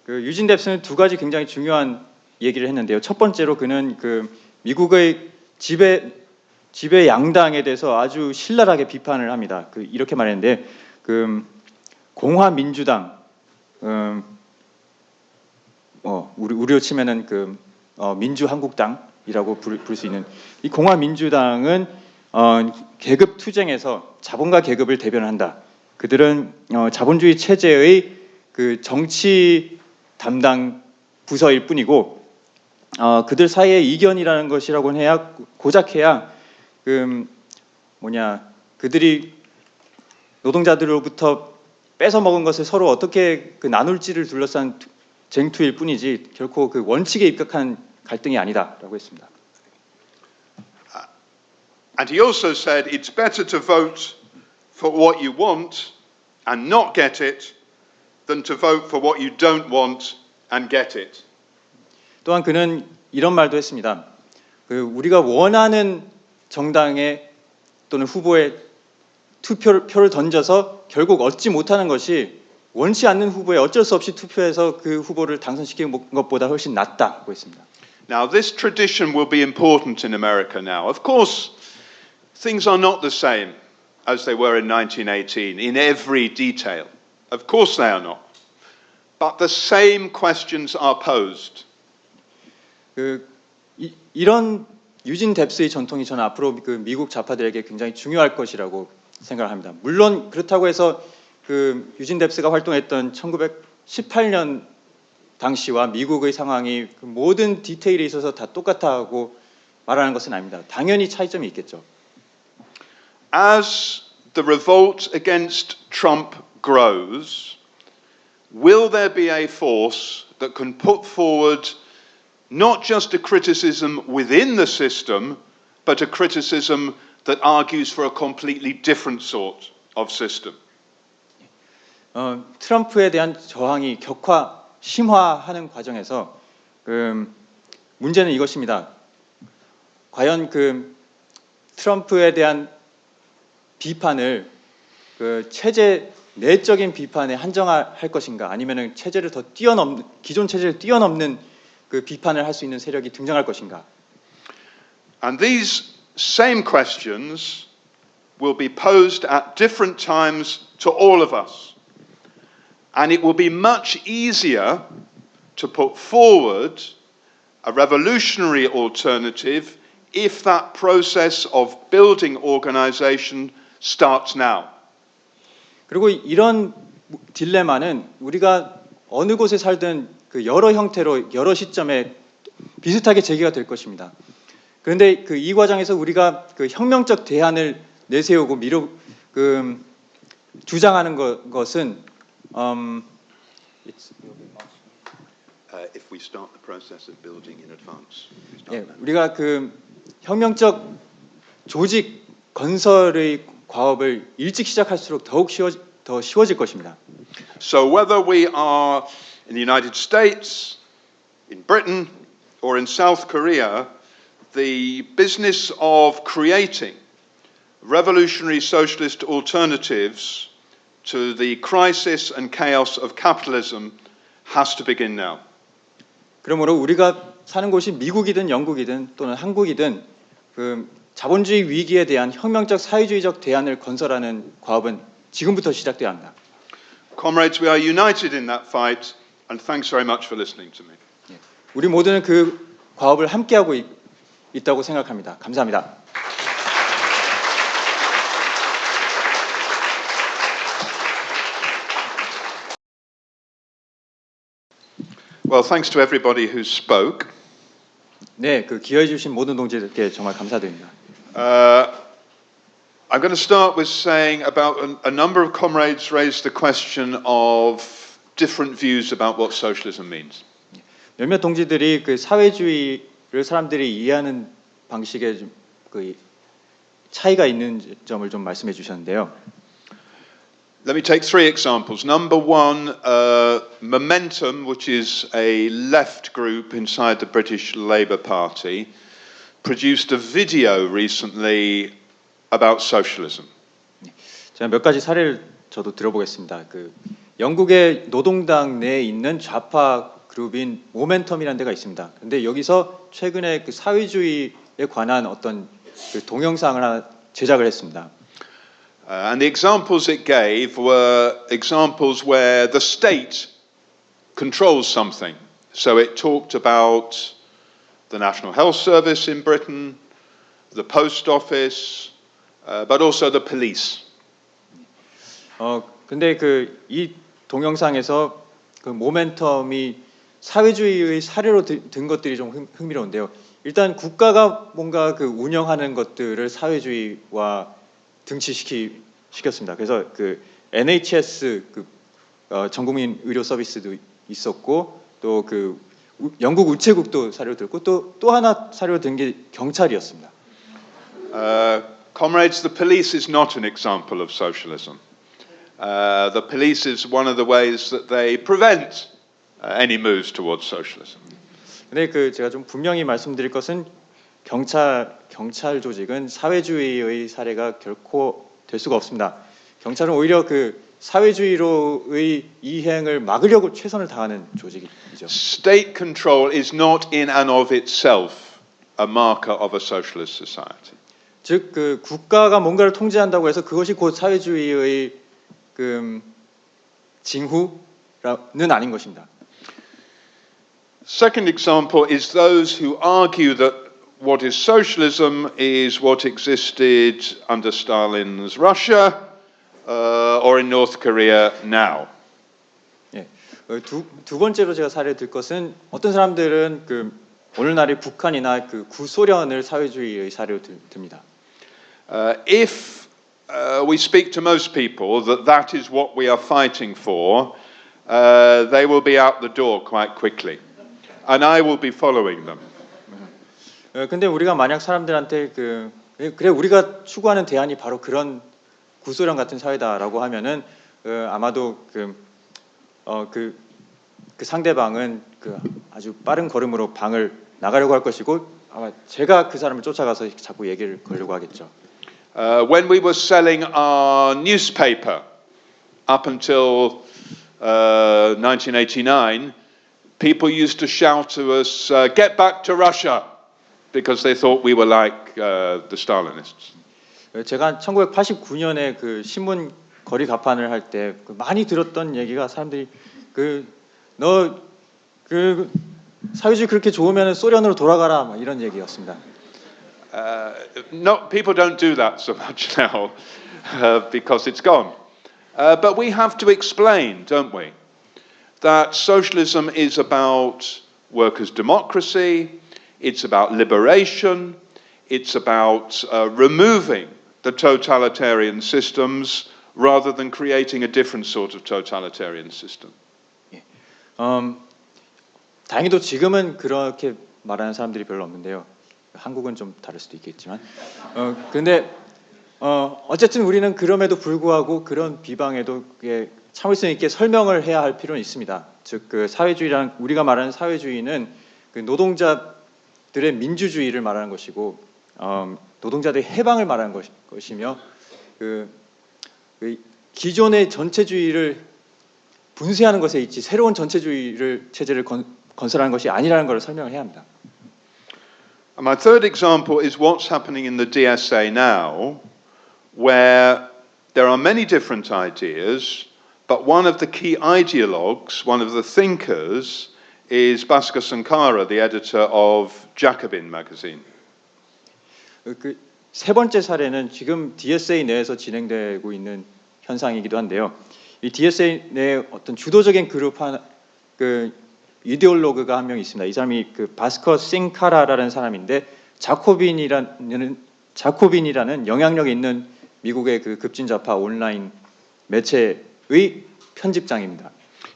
그 유진 뎁스는 두 가지 굉장히 중요한 얘기를 했는데요. 첫 번째로 그는 그 미국의 지배 양당에 대해서 아주 신랄하게 비판을 합니다. 이렇게 말했는데 그 공화 민주당 우리로 치면은 그 민주한국당이라고 부를 수 있는 이 공화 민주당은 계급 투쟁에서 자본과 계급을 대변한다. 그들은 자본주의 체제의 그 정치 담당 부서일 뿐이고 그들 사이의 이견이라는 것이라고는 해야 고작해야 그들이 노동자들로부터 뺏어 먹은 것을 서로 어떻게 나눌지를 둘러싼 쟁투일 뿐이지 결코 그 원칙에 입각한 갈등이 아니다라고 했습니다. And he also said it's better to vote for what you want and not get it than to vote for what you don't want and get it. 또한 그는 이런 말도 했습니다. 우리가 원하는 정당에 또는 후보에 표를 던져서 결국 얻지 못하는 것이 원치 않는 후보에 어쩔 수 없이 투표해서 그 후보를 당선시키는 것보다 훨씬 낫다고 했습니다. Now this tradition will be important in America now. Of course, things are not the same as they were in 1918 in every detail. Of course they are not. But the same questions are posed. 이런 유진 뎁스의 전통이 저는 앞으로 그 미국 좌파들에게 굉장히 중요할 것이라고 생각을 합니다. 물론 그렇다고 해서 그 유진 뎁스가 활동했던 1918년 당시와 미국의 상황이 그 모든 디테일에 있어서 다 똑같다고 말하는 것은 아닙니다. 당연히 차이점이 있겠죠. As the revolt against Trump grows, will there be a force that can put forward not just a criticism within the system, but a criticism that argues for a completely different sort of system? 트럼프에 대한 저항이 심화하는 과정에서 문제는 이것입니다. 과연 그 트럼프에 대한 비판을 그 체제 내적인 비판에 한정할 것인가, 아니면은 체제를 더 뛰어넘는 기존 체제를 뛰어넘는 그 비판을 할 수 있는 세력이 등장할 것인가? And these same questions will be posed at different times to all of us. And it will be much easier to put forward a revolutionary alternative if that process of building organization starts now. 그리고 이런 딜레마는 우리가 어느 곳에 살든 그 여러 형태로 여러 시점에 비슷하게 제기가 될 것입니다. 그런데 그 이 과정에서 우리가 그 혁명적 대안을 내세우고 주장하는 것은 If we start the process of building in advance. 예, 우리가 그 혁명적 조직 건설의 과업을 일찍 시작할수록 더욱 더 쉬워질 것입니다. So whether we are in the United States, in Britain, or in South Korea, the business of creating revolutionary socialist alternatives to the crisis and chaos of capitalism has to begin now. 그러므로 우리가 사는 곳이 미국이든 영국이든 또는 한국이든 그 자본주의 위기에 대한 혁명적 사회주의적 대안을 건설하는 과업은 지금부터 시작돼야 합니다. Comrades, we are united in that fight, and thanks very much for listening to me. 우리 모두는 그 과업을 함께하고 있다고 생각합니다. 감사합니다. Well, thanks to everybody who spoke. 네, 그 기여해 주신 모든 동지들께 정말 감사드립니다. I'm going to start with saying about a number of comrades raised the question of different views about what socialism means. 몇몇 동지들이 그 사회주의를 사람들이 이해하는 방식에 좀 그 차이가 있는 점을 좀 말씀해 주셨는데요. Let me take three examples. Number one, Momentum, which is a left group inside the British Labour Party, produced a video recently about socialism. 제가 몇 가지 사례를 저도 들어보겠습니다. 그 영국의 노동당 내에 있는 좌파 그룹인 모멘텀이라는 데가 있습니다. 근데 여기서 최근에 그 사회주의에 관한 어떤 그 동영상을 하나 제작을 했습니다. And the examples it gave were examples where the state controls something. So it talked about the National Health Service in Britain, the Post Office, but also the police. 근데 그 이 동영상에서 그 모멘텀이 사회주의의 사례로 든 것들이 좀 흥미로운데요. 일단 국가가 뭔가 그 운영하는 것들을 사회주의와 등치시켰습니다. 그래서 그 NHS 그 전국민 의료 서비스도 있었고 또 그 영국 우체국도 사례로 들고 또 하나 사례로 든 게 경찰이었습니다. Comrades, the police is not an example of socialism. The police is one of the ways that they prevent any moves towards socialism. 근데 그 제가 좀 분명히 말씀드릴 것은 경찰 조직은 사회주의의 사례가 결코 될 수가 없습니다. 경찰은 오히려 그 사회주의로의 이행을 막으려고 최선을 다하는 조직이죠. State control is not in and of itself a marker of a socialist society. 즉 그 국가가 뭔가를 통제한다고 해서 그것이 곧 사회주의의 그 징후는 아닌 것입니다. Second example is those who argue that what is socialism is what existed under Stalin's Russia or in North Korea now. 예, 두 번째로 제가 사례를 들 것은 어떤 사람들은 그 오늘날의 북한이나 그 구소련을 사회주의의 사례로 듭니다. If we speak to most people that is what we are fighting for, they will be out the door quite quickly, and I will be following them. 근데 우리가 만약 사람들한테 그래 우리가 추구하는 대안이 바로 그런 구소련 같은 사회다라고 하면은 아마도 그 상대방은 아주 빠른 걸음으로 방을 나가려고 할 것이고 아마 제가 그 사람을 쫓아가서 자꾸 얘기를 걸려고 하겠죠. When we were selling our newspaper up until 1989, people used to shout to us, "Get back to Russia," because they thought we were like the Stalinists. 제가 1989년에 그 신문 거리 가판을 할 때 많이 들었던 얘기가 사람들이 너 사회주의 그렇게 좋으면 소련으로 돌아가라 막 이런 얘기였습니다. No, people don't do that so much now because it's gone. But we have to explain, don't we, that socialism is about workers' democracy, it's about liberation, it's about removing the totalitarian systems rather than creating a different sort of totalitarian system. 다행히도 지금은 그렇게 말하는 사람들이 별로 없는데요. 한국은 좀 다를 수도 있겠지만, 근데 어쨌든 우리는 그럼에도 불구하고 그런 비방에도 참을성 있게 설명을 해야 할 필요는 있습니다. 즉 그 사회주의란 우리가 말하는 사회주의는 그 노동자들의 민주주의를 말하는 것이고, 노동자들의 해방을 말하는 것이며, 그 기존의 전체주의를 분쇄하는 것에 있지 새로운 전체주의를 체제를 건설하는 것이 아니라는 것을 설명을 해야 합니다. And my third example is what's happening in the DSA now, where there are many different ideas, but one of the key ideologues, one of the thinkers, is Bhaskar Sankara, the editor of Jacobin magazine. 그 세 번째 사례는 지금 DSA 내에서 진행되고 있는 현상이기도 한데요. 이 DSA 내 어떤 주도적인 그룹 그 이데올로그가 한 명 있습니다. 이 사람이 그 바스커 싱카라라는 사람인데 자코빈이라는 영향력 있는 미국의 그 급진좌파 온라인 매체의 편집장입니다.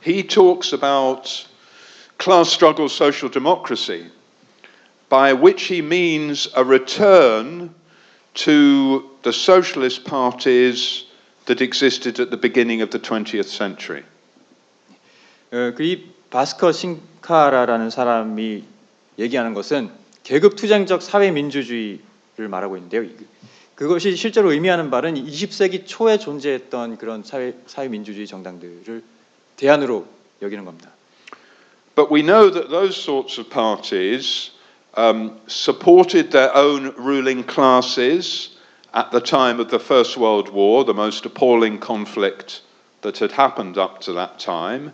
He talks about class struggle social democracy, by which he means a return to the socialist parties that existed at the beginning of the 20th century. 이 바스커 싱카라라는 사람이 얘기하는 것은 계급 투쟁적 사회 민주주의를 말하고 있는데요. 그것이 실제로 의미하는 바는 20세기 초에 존재했던 그런 사회 민주주의 정당들을 대안으로 여기는 겁니다. But we know that those sorts of parties supported their own ruling classes at the time of the First World War, the most appalling conflict that had happened up to that time,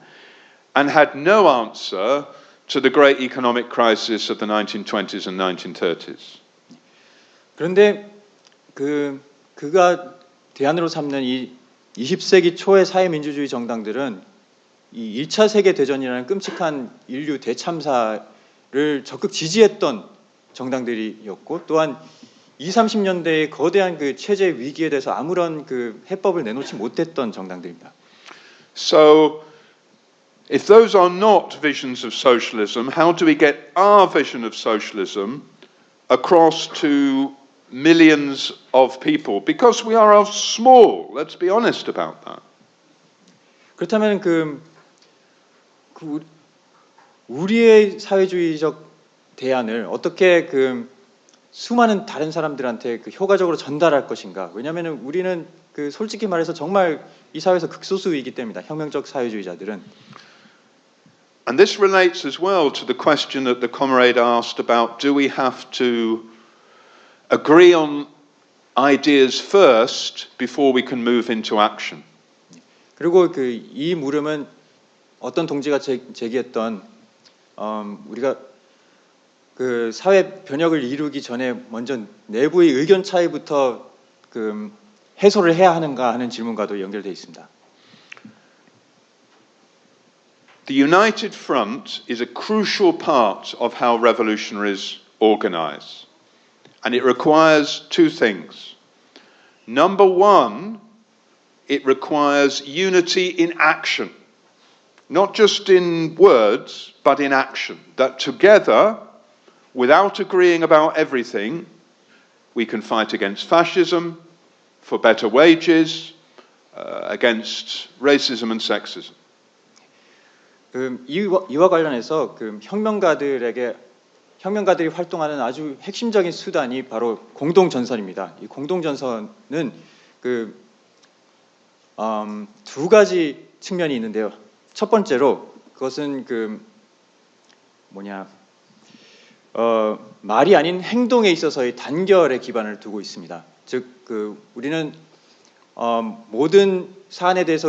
and had no answer to the great economic crisis of the 1920s and 1930s. 그런데 그가 대안으로 삼는 이 20세기 초의 사회민주주의 정당들은 이 1차 세계 대전이라는 끔찍한 인류 대참사를 적극 지지했던 정당들이었고, 또한 20, 30년대의 거대한 그 체제 위기에 대해서 아무런 그 해법을 내놓지 못했던 정당들입니다. So, if those are not visions of socialism, how do we get our vision of socialism across to millions of people? Because we are small, let's be honest about that. 그렇다면 우리의 사회주의적 대안을 어떻게 수많은 다른 사람들한테 효과적으로 전달할 것인가? 왜냐하면 우리는 솔직히 말해서 정말 이 사회에서 극소수이기 때문이다. 혁명적 사회주의자들은. And this relates as well to the question that the comrade asked about, do we have to agree on ideas first before we can move into action. 그리고 그 이 물음은 어떤 동지가 제기했던 우리가 그 사회 변혁을 이루기 전에 먼저 내부의 의견 차이부터 그 해소를 해야 하는가 하는 질문과도 연결되어 있습니다. The United Front is a crucial part of how revolutionaries organize, and it requires two things. Number one, it requires unity in action, not just in words, but in action, that together, without agreeing about everything, we can fight against fascism, for better wages, against racism and sexism. 이와 관련해서 혁명가들이 활동하는 아주 핵심적인 수단이 바로 공동전선입니다. 이 공동전선은 두 가지 측면이 있는데요. 첫 번째로 그것은 말이 아닌 행동에 있어서의 단결의 기반을 두고 있습니다. 즉 우리는 모든 사안에 대해서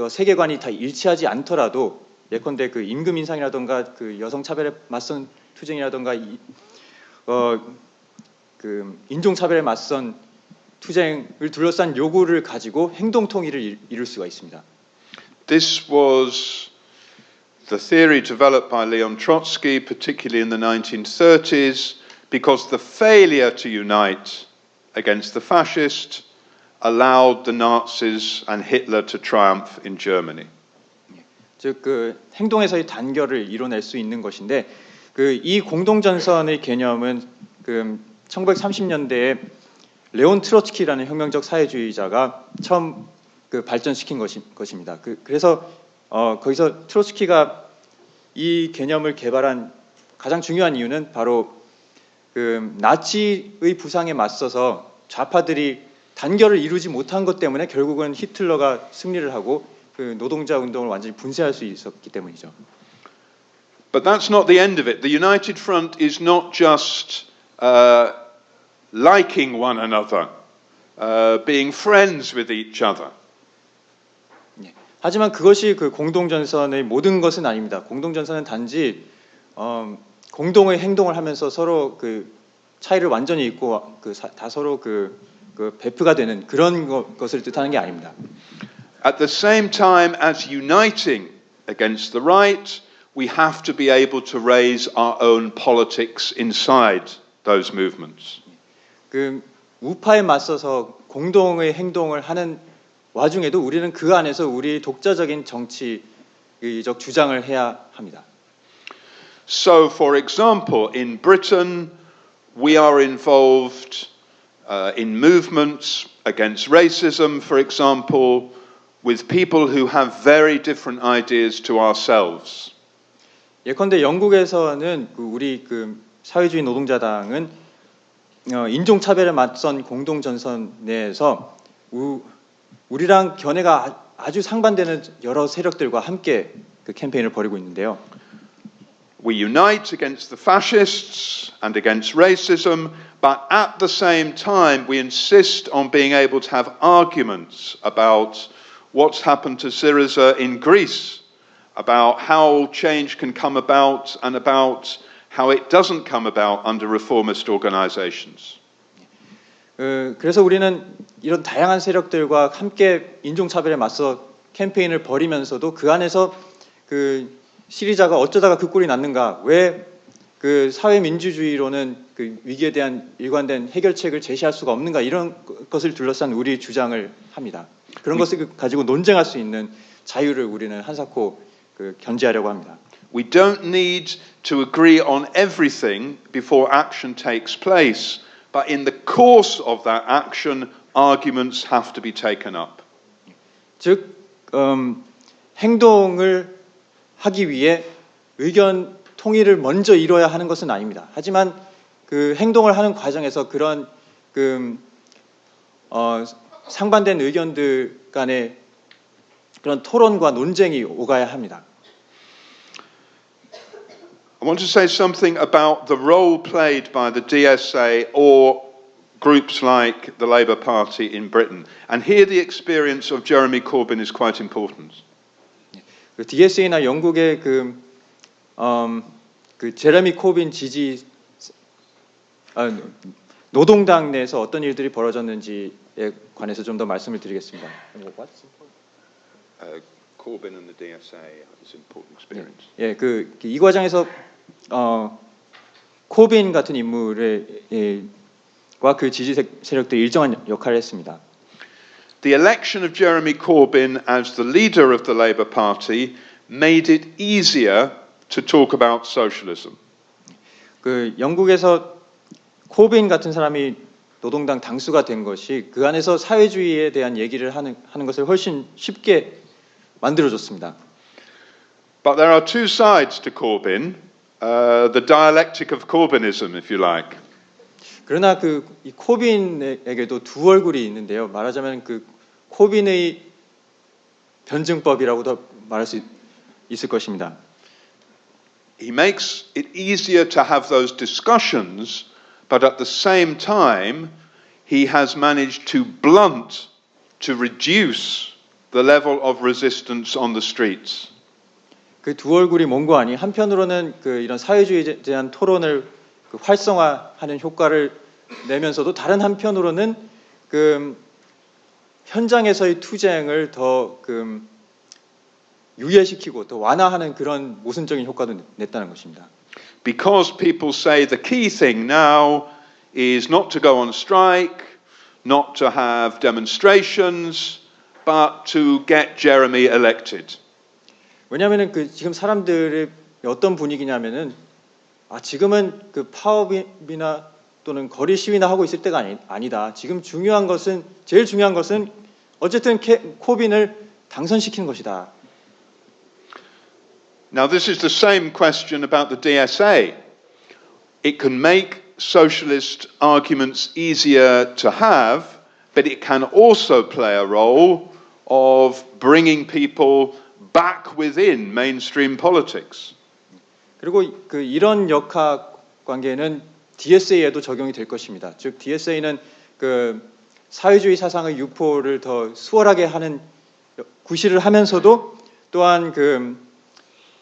세계관이 다 일치하지 않더라도 예컨대 임금 인상이라든가 여성 차별에 맞선 투쟁이라든가 인종 차별에 맞선 투쟁을 둘러싼 요구를 가지고 행동 통일을 이룰 수가 있습니다. This was the theory developed by Leon Trotsky, particularly in the 1930s, because the failure to unite against the fascists allowed the Nazis and Hitler to triumph in Germany. 즉 행동에서의 단결을 이뤄낼 수 있는 것인데 이 공동전선의 개념은 1930년대에 레온 트로츠키라는 혁명적 사회주의자가 처음 발전시킨 것입니다. 그래서 거기서 트로츠키가 이 개념을 개발한 가장 중요한 이유는 바로 나치의 부상에 맞서서 좌파들이 단결을 이루지 못한 것 때문에 결국은 히틀러가 승리를 하고 노동자 운동을 완전히 분쇄할 수 있었기 때문이죠. But that's not the end of it. The United Front is not just liking one another, being friends with each other. 하지만 그것이 공동전선의 모든 것은 아닙니다. 공동전선은 단지 공동의 행동을 하면서 서로 차이를 완전히 잊고 다 서로 베프가 되는 그런 것을 뜻하는 게 아닙니다. At the same time as uniting against the right, we have to be able to raise our own politics inside those movements. 우파에 맞서서 공동의 행동을 하는 와중에도 우리는 그 안에서 우리 독자적인 정치적 주장을 해야 합니다. So, for example, in Britain, we are involved in movements against racism, for example, with people who have very different ideas to ourselves. 예컨대 영국에서는 우리 사회주의 노동자당은 인종차별에 맞선 공동전선 내에서 우리랑 견해가 아주 상반되는 여러 세력들과 함께 캠페인을 벌이고 있는데요. We unite against the fascists and against racism, but at the same time we insist on being able to have arguments about what's happened to Syriza in Greece, about how change can come about and about how it doesn't come about under reformist organizations. 그래서 우리는 이런 다양한 세력들과 함께 인종차별에 맞서 캠페인을 벌이면서도 그 안에서 시리자가 어쩌다가 그 꼴이 났는가, 왜 사회민주주의로는 위기에 대한 일관된 해결책을 제시할 수가 없는가, 이런 것을 둘러싼 우리 주장을 합니다. 그런 것을 가지고 논쟁할 수 있는 자유를 우리는 한사코 견지하려고 합니다. We don't need to agree on everything before action takes place, but in the course of that action, arguments have to be taken up. 즉, 행동을 하기 위해 의견 통일을 먼저 이뤄야 하는 것은 아닙니다. 하지만 행동을 하는 과정에서 그런 상반된 의견들 간의 그런 토론과 논쟁이 오가야 합니다. I want to say something about the role played by the DSA or groups like the Labour Party in Britain. And here the experience of Jeremy Corbyn is quite important. 그 DSA나 영국의 그 제레미 코빈 지지 노동당 내에서 어떤 일들이 벌어졌는지에 관해서 좀 더 말씀을 드리겠습니다. Corbyn and the DSA is important experience. 예, 이 과정에서 코빈 같은 인물과 그 지지 세력들이 일정한 역할을 했습니다. The election of Jeremy Corbyn as the leader of the Labour Party made it easier to talk about socialism. 그 영국에서 코빈 같은 사람이 노동당 당수가 된 것이 그 안에서 사회주의에 대한 얘기를 하는 것을 훨씬 쉽게 만들어줬습니다. But there are two sides to Corbyn, the dialectic of Corbynism, if you like. 그러나 이 코빈에게도 두 얼굴이 있는데요. 말하자면 그 코빈의 변증법이라고도 말할 수 있을 것입니다. He makes it easier to have those discussions, but at the same time, he has managed to blunt, to reduce the level of resistance on the streets. 그 두 얼굴이 뭔고 아니 한편으로는 이런 사회주의에 대한 토론을 활성화하는 효과를 내면서도 다른 한편으로는 현장에서의 투쟁을 더 유예시키고 더 완화하는 그런 모순적인 효과도 냈다는 것입니다. Because people say the key thing now is not to go on strike, not to have demonstrations, but to get Jeremy elected. 왜냐하면은 지금 사람들의 어떤 분위기냐면은 지금은 파업이나 또는 거리 시위나 하고 있을 때가 아니다. 지금 제일 중요한 것은 어쨌든 코빈을 당선시키는 것이다. Now this is the same question about the DSA. It can make socialist arguments easier to have, but it can also play a role of bringing people back within mainstream politics. 그리고 이런 역학 관계는 DSA에도 적용이 될 것입니다. 즉 DSA는 사회주의 사상의 유포를 더 수월하게 하는 구실을 하면서도 또한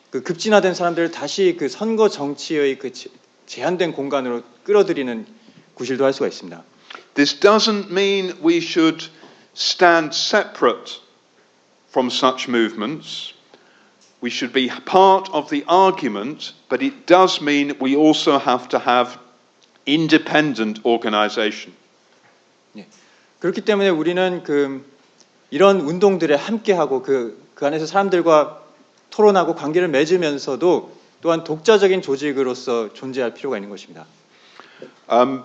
급진화된 사람들을 다시 선거 정치의 제한된 공간으로 끌어들이는 구실도 할 수가 있습니다. This doesn't mean we should stand separate from such movements. We should be part of the argument, but it does mean we also have to have independent organization. 그렇기 때문에 우리는 이런 운동들에 함께하고 그 안에서 사람들과 토론하고 관계를 맺으면서도 또한 독자적인 조직으로서 존재할 필요가 있는 것입니다. A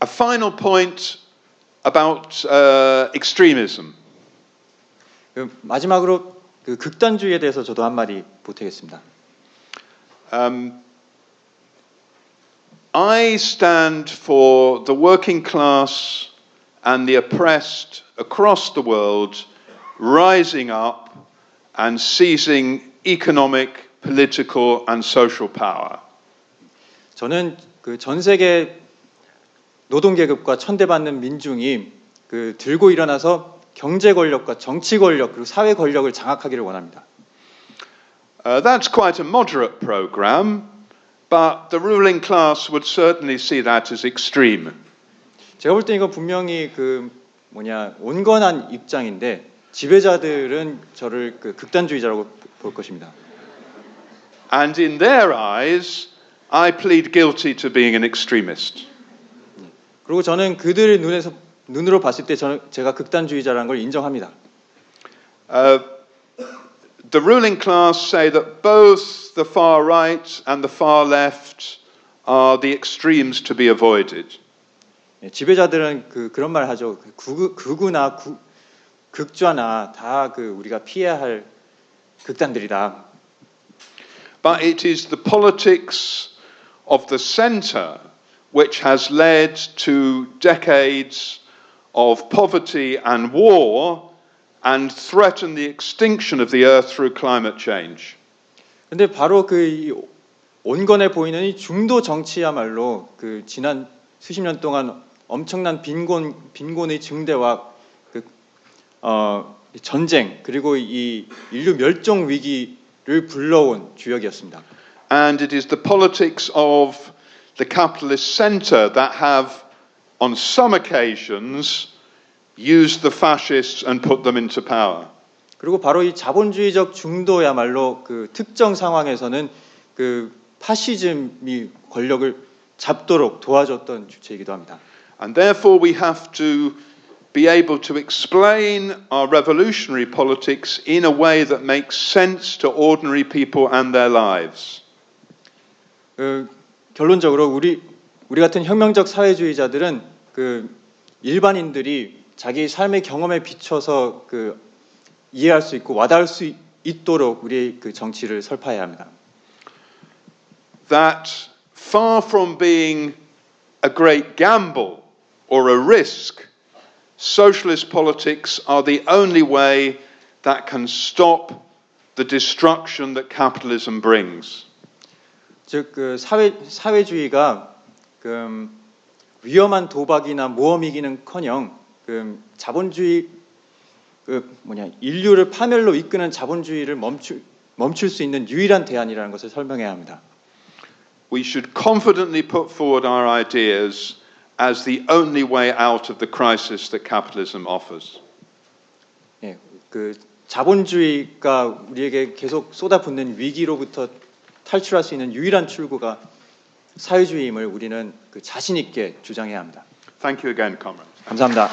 final point about extremism. 마지막으로 극단주의에 대해서 저도 한마디 보태겠습니다. I stand for the working class and the oppressed across the world rising up and seizing economic, political and social power. 저는 전 세계 노동 계급과 천대받는 민중이 들고 일어나서 경제 권력과 정치 권력 그리고 사회 권력을 장악하기를 원합니다. That's quite a moderate program, but the ruling class would certainly see that as extreme. 제가 볼 때 이건 분명히 온건한 입장인데 지배자들은 저를 극단주의자라고 볼 것입니다. And in their eyes, I plead guilty to being an extremist. 그리고 저는 그들의 눈으로 봤을 때 제가 극단주의자라는 걸 인정합니다. The ruling class say that both the far right and the far left are the extremes to be avoided. 지배자들은 그런 말 하죠. 극우나 극좌나 다 우리가 피해야 할 극단들이다. But it is the politics of the centre which has led to decades of poverty and war and threatened the extinction of the earth through climate change. 근데 바로 온건해 보이는 이 중도 정치야말로 지난 수십 년 동안 엄청난 빈곤의 증대와 전쟁 그리고 이 인류 멸종 위기를 불러온 주역이었습니다. And it is the politics of the capitalist centre that have, on some occasions, used the fascists and put them into power. 그리고 바로 이 자본주의적 중도야말로 그 특정 상황에서는 그 파시즘이 권력을 잡도록 도와줬던 주체이기도 합니다. And therefore we have to be able to explain our revolutionary politics in a way that makes sense to ordinary people and their lives. 결론적으로 우리 같은 혁명적 사회주의자들은 그 일반인들이 자기 삶의 경험에 비춰서 그 이해할 수 있고 와닿을 수 있도록 우리의 그 정치를 설파해야 합니다. That far from being a great gamble or a risk, socialist politics are the only way that can stop the destruction that capitalism brings. 즉 그 사회주의가 그 위험한 도박이나 모험이기는커녕 그 자본주의 인류를 파멸로 이끄는 자본주의를 멈출 수 있는 유일한 대안이라는 것을 설명해야 합니다. We should confidently put forward our ideas as the only way out of the crisis that capitalism offers. 예, 그 자본주의가 우리에게 계속 쏟아붓는 위기로부터 탈출할 수 있는 유일한 출구가 사회주의임을 우리는 그 자신 있게 주장해야 합니다. Thank you again, comrades. 감사합니다.